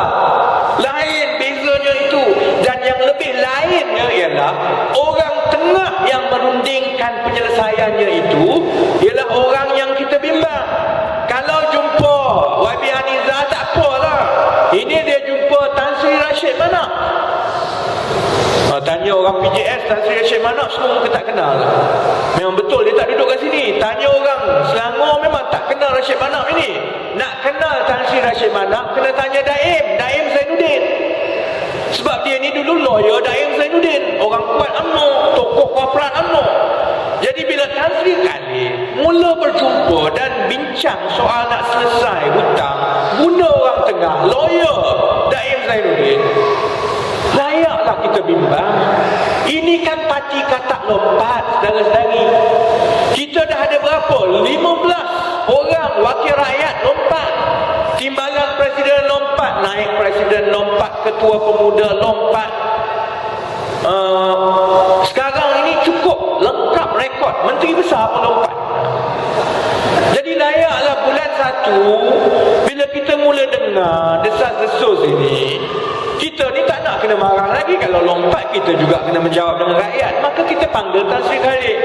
S5: Lain bezanya itu. Dan yang lebih lainnya ialah orang tengah yang merundingkan penyelesaiannya itu ialah orang yang kita bimbang. Kalau jumpa YB Haniza tak apalah. Ini dia jumpa Tan Sri Rashid mana? Tanya orang PJS Tan Sri Rashid mana, semua muka tak kenal. Memang betul dia tak duduk kat sini. Tanya orang Selangor memang tak kenal Rashid Manap ini. Nak kenal Tan Sri Rashid Manap kena tanya Daim Zainuddin. Sebab dia ni dulu lawyer Daim Zainuddin, orang kuat UMNO, tokoh korporat UMNO. Jadi bila Tan Sri Khalid mula berjumpa dan bincang soal nak selesai hutang, guna orang tengah lawyer Daim Zainuddin, layaklah kita bimbang. Ini kan parti katak lompat, saudara-saudari. Kita dah ada berapa? 15 orang wakil rakyat lompat. Timbalan presiden lompat, naik presiden lompat, ketua pemuda lompat. Sekarang ini cukup lengkap rekod, menteri besar pun lompat. Jadi layaklah bulan 1 bila kita mula dengar desas-desus ini, kita ni tak nak kena marah lagi. Kalau lompat kita juga kena menjawab dengan rakyat. Maka kita panggil Tan Sri Khalid,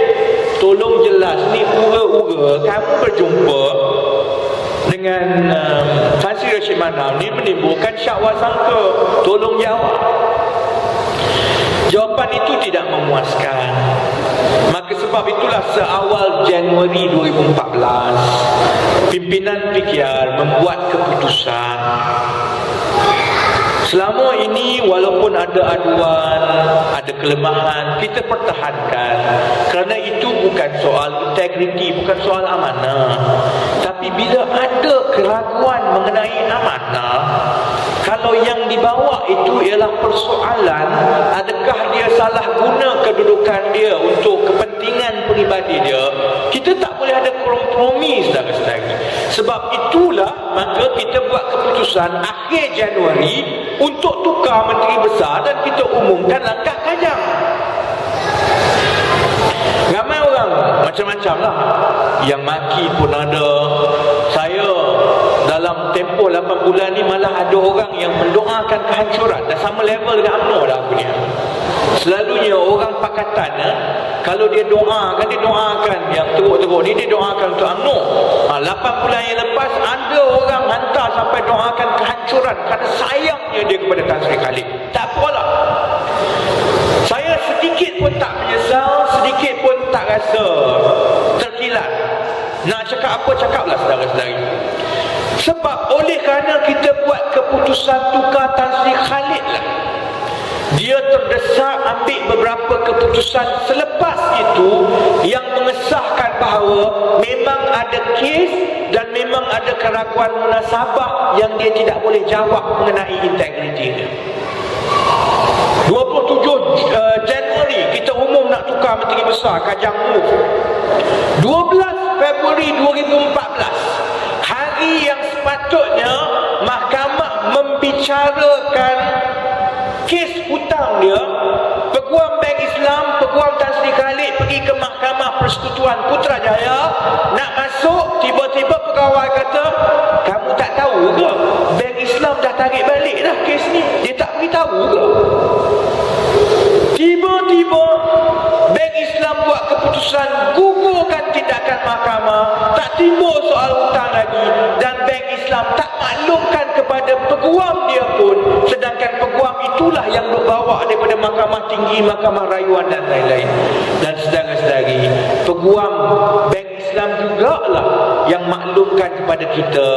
S5: tolong jelas ni ura-ura kamu berjumpa dengan Tan Sri Rashid Manap ni menimbulkan syak wasangka, tolong jawab. Jawapan itu tidak memuaskan. Maka sebab itulah seawal Januari 2014 pimpinan PKR membuat keputusan. Selama ini walaupun ada aduan, ada kelemahan, kita pertahankan. Kerana itu bukan soal integriti, bukan soal amanah. Tapi bila ada keraguan mengenai amanah, kalau yang dibawa itu ialah persoalan adakah dia salah guna kedudukan dia untuk kepentingan peribadi dia, kita tak boleh ada kompromi saudara-saudari. Sebab itulah maka kita buat keputusan akhir Januari untuk tukar Menteri Besar dan kita umumkan langkah kajang. Ramai orang macam-macam lah, yang maki pun ada. Saya dalam tempoh 8 bulan ni malah ada orang yang mendoakan kehancuran. Dah sama level dengan UMNO dah aku ni. Selalunya orang pakatan kalau dia doakan yang teruk-teruk ni, dia doakan untuk UMNO. 8 bulan yang lepas ada orang hantar sampai doakan kehancuran kerana sayangnya dia kepada Tan Sri Khalid. Tak apalah, saya sedikit pun tak menyesal, sedikit pun tak rasa terkilat. Nak cakap apa, cakaplah saudara-saudari. Sebab oleh kerana kita buat keputusan tukar Tan Sri Khalid lah, dia terdesak ambil beberapa keputusan selepas itu yang mengesahkan bahawa memang ada kes dan memang ada keraguan munasabah yang dia tidak boleh jawab mengenai integriti dia. 27 Januari kita umum nak tukar Menteri Besar, kajang move. 12 Februari 2014, hari yang sepatutnya mahkamah membicarakan kes hutang dia, Peguam Bank Islam, Peguam Tan Sri Khalid pergi ke Mahkamah Persekutuan Putrajaya nak masuk, tiba-tiba pegawai kata, kamu tak tahu ke Bank Islam dah tarik balik dah kes ni? Dia tak beritahu ke? Tiba-tiba Bank Islam buat keputusan gugurkan tindakan mahkamah, tak timbul soal hutang lagi, dan Bank Islam tak maklumkan kepada peguam dia pun, sedangkan peguam itulah yang duk bawa daripada Mahkamah Tinggi, Mahkamah Rayuan dan lain-lain. Dan saudara-saudari, peguam Bank Islam jugalah yang maklumkan kepada kita,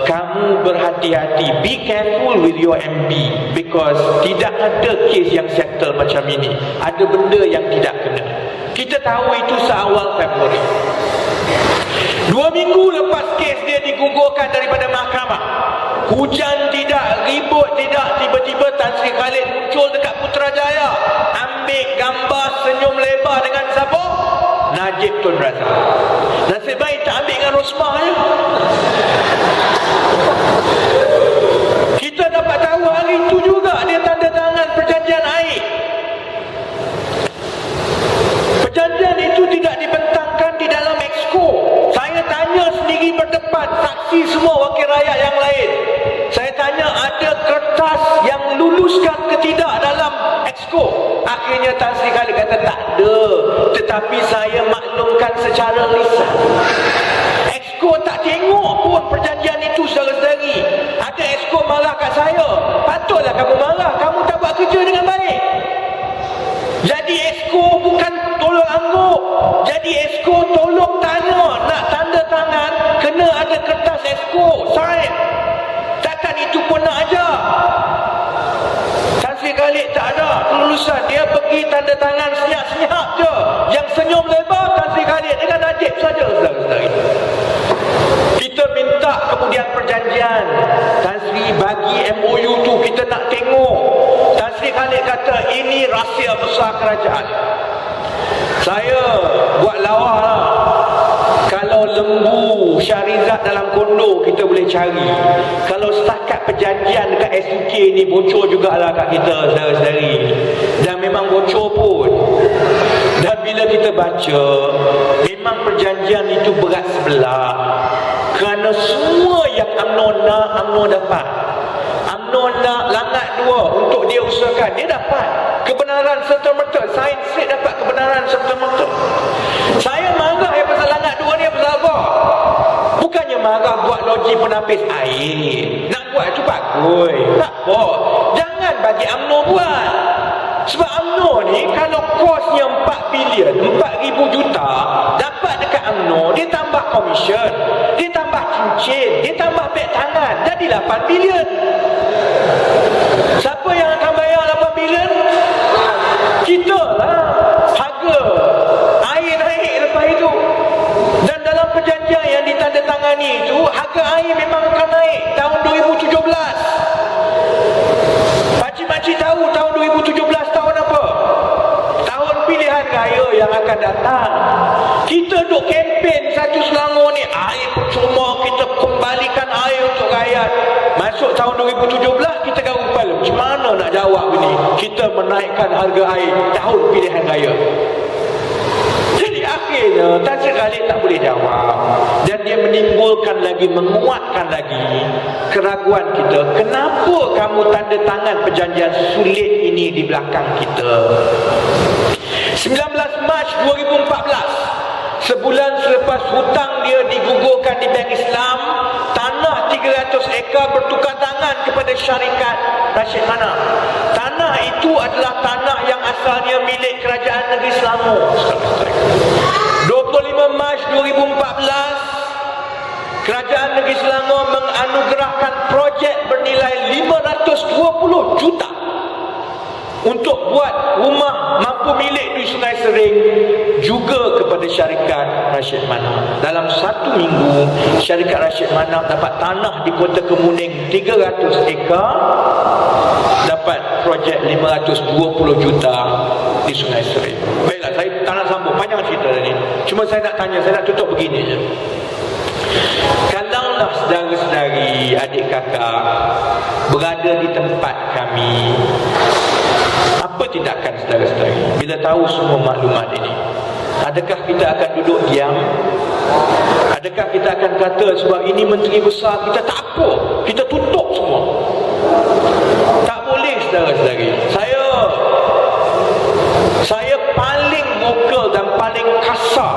S5: kamu berhati-hati, be careful with your MB, because tidak ada kes yang settle macam ini, ada benda yang tidak kena. Kita tahu itu seawal Februari. 2 minggu lepas kes dia digugurkan daripada mahkamah, hujan tidak, ribut tidak, tiba-tiba Tan Sri Khalid muncul dekat Putrajaya, ambil gambar senyum lebar dengan siapa? Najib Tun Razak. Nasib baik tak ambil dengan Rosmah je. Kita dapat tahu hari itu juga dia tanda tangan perjanjian air. Perjanjian itu tidak dibentangkan di dalam Exco. Saya tanya sendiri berdepan, saksi semua wakil rakyat yang lain. Saya tanya ada kertas yang luluskan ke tidak dalam Exco. Akhirnya Tan Sri Khalid kata tak ada, tetapi saya maklumkan secara lisan. Exco tak tengok pun perjanjian itu saudara-saudari. Ada Exco marah kat saya, patutlah kamu marah, kamu tak buat kerja dengan baik. Jadi Exco bukan tolong angguk, jadi Exco tolong tanya, nak tanda tangan kena ada kertas Exco sign. Takkan itu pun nak ajar. Tan Sri Khalid tak ada kelulusan, dia pergi tanda tangan senyap-senyap je. Yang senyum lebar Tan Sri Khalid dengan Najib saja saudara-saudari. Kita minta kemudian perjanjian, Tan Sri bagi MOU tu, kita nak tengok. Tan Sri Khalid kata ini rahsia besar kerajaan. Saya buat lawah lah, kalau lembu Syarizat dalam kondo kita boleh cari, kalau setakat perjanjian dekat SUK ni bocor jugalah kat kita saudara-saudari, dan memang bocor pun. Dan bila kita baca, memang perjanjian itu berat sebelah, kerana semua yang UMNO nak, UMNO dapat. UMNO nak langat 2 untuk dia usahakan, dia dapat kebenaran serta-merta. Sains State dapat kebenaran serta-merta. Saya marah pasal langat 2 ni pasal apa? Bukannya marah buat loji penapis air. Nak buat tu bagus, tak apa, jangan bagi UMNO buat. Sebab UMNO ni kalau kosnya 4 bilion, 4,000 juta dapat dekat UMNO, dia tambah komisen, dia tambah cincin, dia tambah beg tangan, jadi 8 bilion. Siapa yang akan bayar 8 bilion? Kita lah. Harga air naik lepas itu. Dan dalam perjanjian yang ditandatangani itu, harga air memang akan naik tahun 2017. Pakcik-pakcik tahu tahun 2017 tahun apa? Tahun pilihan raya yang akan datang. Kita duk kempen satu Selangor ni, air percuma, kita kembalikan air untuk rakyat. Masuk tahun 2017 kita garuk kepala, macam mana nak jawab ni? Kita menaikkan harga air tahun pilihan raya. Jadi akhirnya Tan Sri Khalid tak boleh jawab, dan dia menimbulkan lagi, menguatkan lagi keraguan kita. Kenapa kamu tanda tangan perjanjian sulit ini di belakang kita? 19 Mac 2014, sebulan selepas hutang dia digugurkan di Bank Islam, tanah 300 ekar bertukar tangan kepada syarikat Rashid Manaf. Tanah itu adalah tanah yang asalnya milik Kerajaan Negeri Selangor. 25 Mac 2014, Kerajaan Negeri Selangor menganugerahkan projek bernilai 520 juta untuk buat rumah mampu milik di Sungai Sering juga kepada syarikat Rashid Manaf. Dalam 1 minggu, syarikat Rashid Manaf dapat tanah di Kota Kemuning 300 ekar, dapat projek 520 juta di Sungai Sering. Baiklah, saya tak nak sambung panjang cerita tadi. Cuma saya nak tanya, saya nak tutup begini je. Kalaulah saudara-saudari, adik kakak berada di tempat kami, apa tindakan saudara-saudari bila tahu semua maklumat ini? Adakah kita akan duduk diam? Adakah kita akan kata sebab ini menteri besar, kita tak apa, kita tutup semua? Tak boleh saudara-saudari. Saya paling vokal dan paling kasar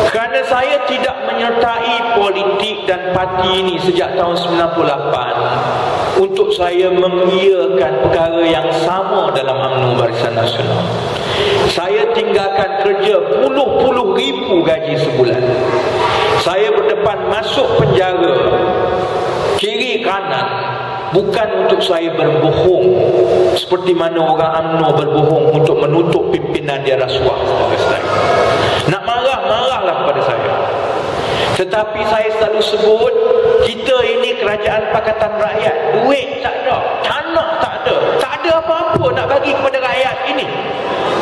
S5: kerana saya tidak menyertai politik dan parti ini sejak tahun 98 untuk saya mengiyakan perkara yang sama dalam UMNO Barisan Nasional. Saya tinggalkan kerja puluh-puluh ribu gaji sebulan. Saya berdepan masuk penjara kiri kanan bukan untuk saya berbohong seperti mana orang UMNO berbohong untuk menutup pimpinan dia rasuah. Nak marah-marahlah kepada saya, tetapi saya selalu sebut, kita ini kerajaan Pakatan Rakyat. Duit tak ada, tanah tak ada, tak ada apa-apa nak bagi kepada rakyat ini.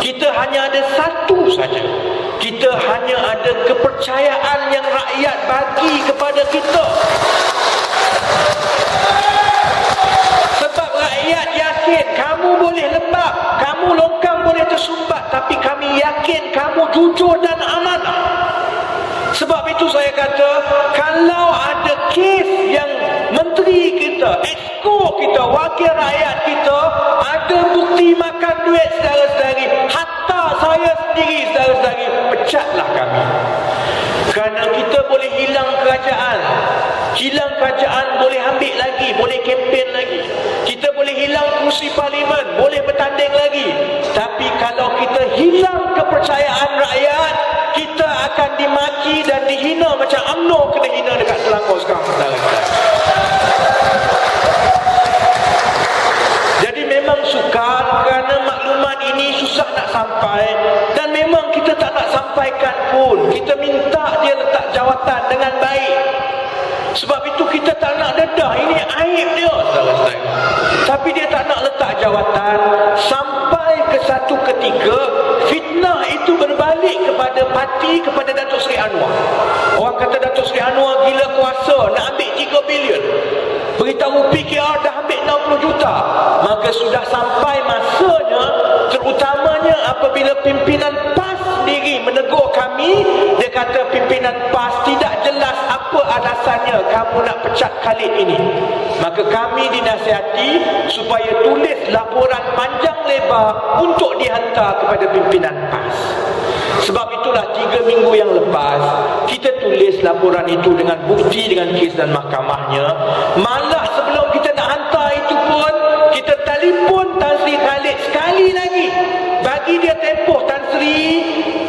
S5: Kita hanya ada satu saja, kita hanya ada kepercayaan yang rakyat bagi kepada kita. Sebab rakyat yakin kamu boleh lembab, kamu longkang boleh tersumbat, tapi kami yakin kamu jujur dan amanah. Sebab itu saya kata, kalau ada kes yang menteri kita, exco kita, wakil rakyat kita ada bukti makan duit saudara-saudari, hatta saya sendiri saudara-saudari, pecatlah kami. Kerana kita boleh hilang kerajaan. Hilang kerajaan boleh ambil lagi, boleh kempen lagi. Kita boleh hilang kursi parlimen, boleh bertanding lagi. Tapi kalau kita hilang kepercayaan rakyat, kita akan dimaki dan dihina macam UMNO kena hina dekat Selangor sekarang. Jadi memang sukar kerana maklumat ini susah nak sampai, dan memang kita tak nak sampaikan pun. Kita minta dia letak jawatan dengan baik. Sebab itu kita tak nak dedah, ini aib dia saudara-saudara. Tapi dia tak nak letak jawatan. Sampai ke satu ketika fitnah itu berbalik kepada parti, kepada Datuk Seri Anwar. Orang kata Datuk Seri Anwar gila kuasa, nak ambil 3 bilion. Beritahu PKR dah ambil 60 juta. Maka sudah sampai masanya, terutamanya apabila pimpinan PAS sendiri menegur kami. Dia kata pimpinan PAS tidak jelas apa alasannya kamu nak pecat Khalid ini. Maka kami dinasihati supaya tulis laporan panjang lebar untuk dihantar kepada pimpinan PAS. Sebab itulah 3 minggu yang lepas kita tulis laporan itu dengan bukti, dengan kes dan mahkamahnya. Malah sebelum kita nak hantar itu pun, kita telefon Tan Sri Sri Khalid sekali lagi bagi dia tempoh. Tan Sri,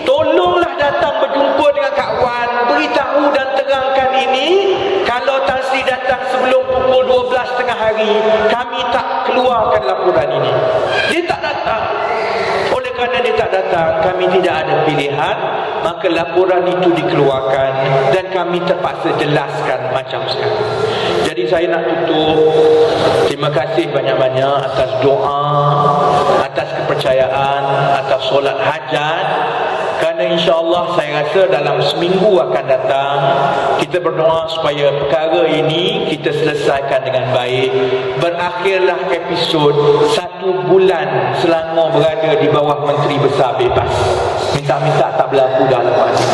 S5: tolonglah datang berjumpa dengan Kak Wan, beritahu dan terangkan ini. Kalau Tan Sri datang sebelum pukul 12 tengah hari, kami tak keluarkan laporan ini. Dia tak datang. Oleh kerana dia tak datang, kami tidak ada pilihan, maka laporan itu dikeluarkan dan kami terpaksa jelaskan macam sekarang. Jadi saya nak tutup. Terima kasih banyak-banyak atas doa, atas kepercayaan, atas solat hajat. Kerana insya-Allah saya rasa dalam seminggu akan datang, kita berdoa supaya perkara ini kita selesaikan dengan baik. Berakhirlah episod 1 bulan Selangor berada di bawah Menteri Besar bebas. Minta-minta tak berlaku dalam hati.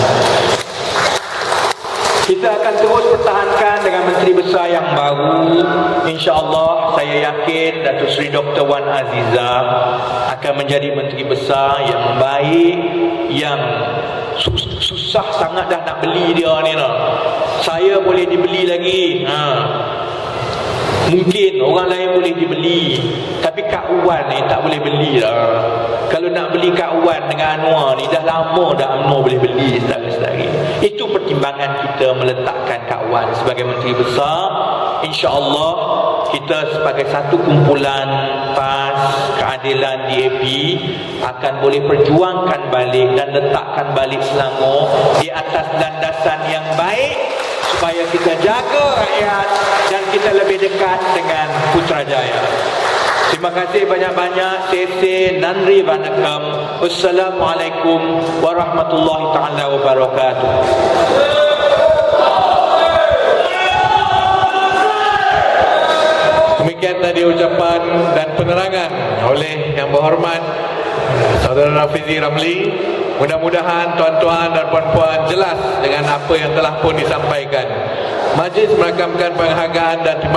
S5: Kita akan terus pertahankan dengan Menteri Besar yang baru. InsyaAllah saya yakin Datuk Seri Dr. Wan Azizah akan menjadi Menteri Besar yang baik, yang susah sangat dah nak beli dia ni lah. Saya boleh dibeli lagi. Mungkin orang lain boleh dibeli, tapi Kak Wan ni tak boleh beli lah. Kalau nak beli Kak Wan dengan Anwar ni, dah lama dah UMNO boleh beli saudara-saudari. Itu pertimbangan kita meletakkan Kak Wan sebagai Menteri Besar. InsyaAllah kita sebagai satu kumpulan PAS Keadilan DAP akan boleh perjuangkan balik dan letakkan balik Selangor di atas landasan yang baik, supaya kita jaga rakyat dan kita lebih dekat dengan Putrajaya. Terima kasih banyak-banyak. Sese Nandri Vanakam. Wassalamualaikum warahmatullahi taala wabarakatuh.
S2: Demikian tadi ucapan dan penerangan oleh Yang Berhormat Saudara Rafizi Ramli. Mudah-mudahan tuan-tuan dan puan-puan jelas dengan apa yang telah pun disampaikan. Majlis merakamkan penghargaan dan terima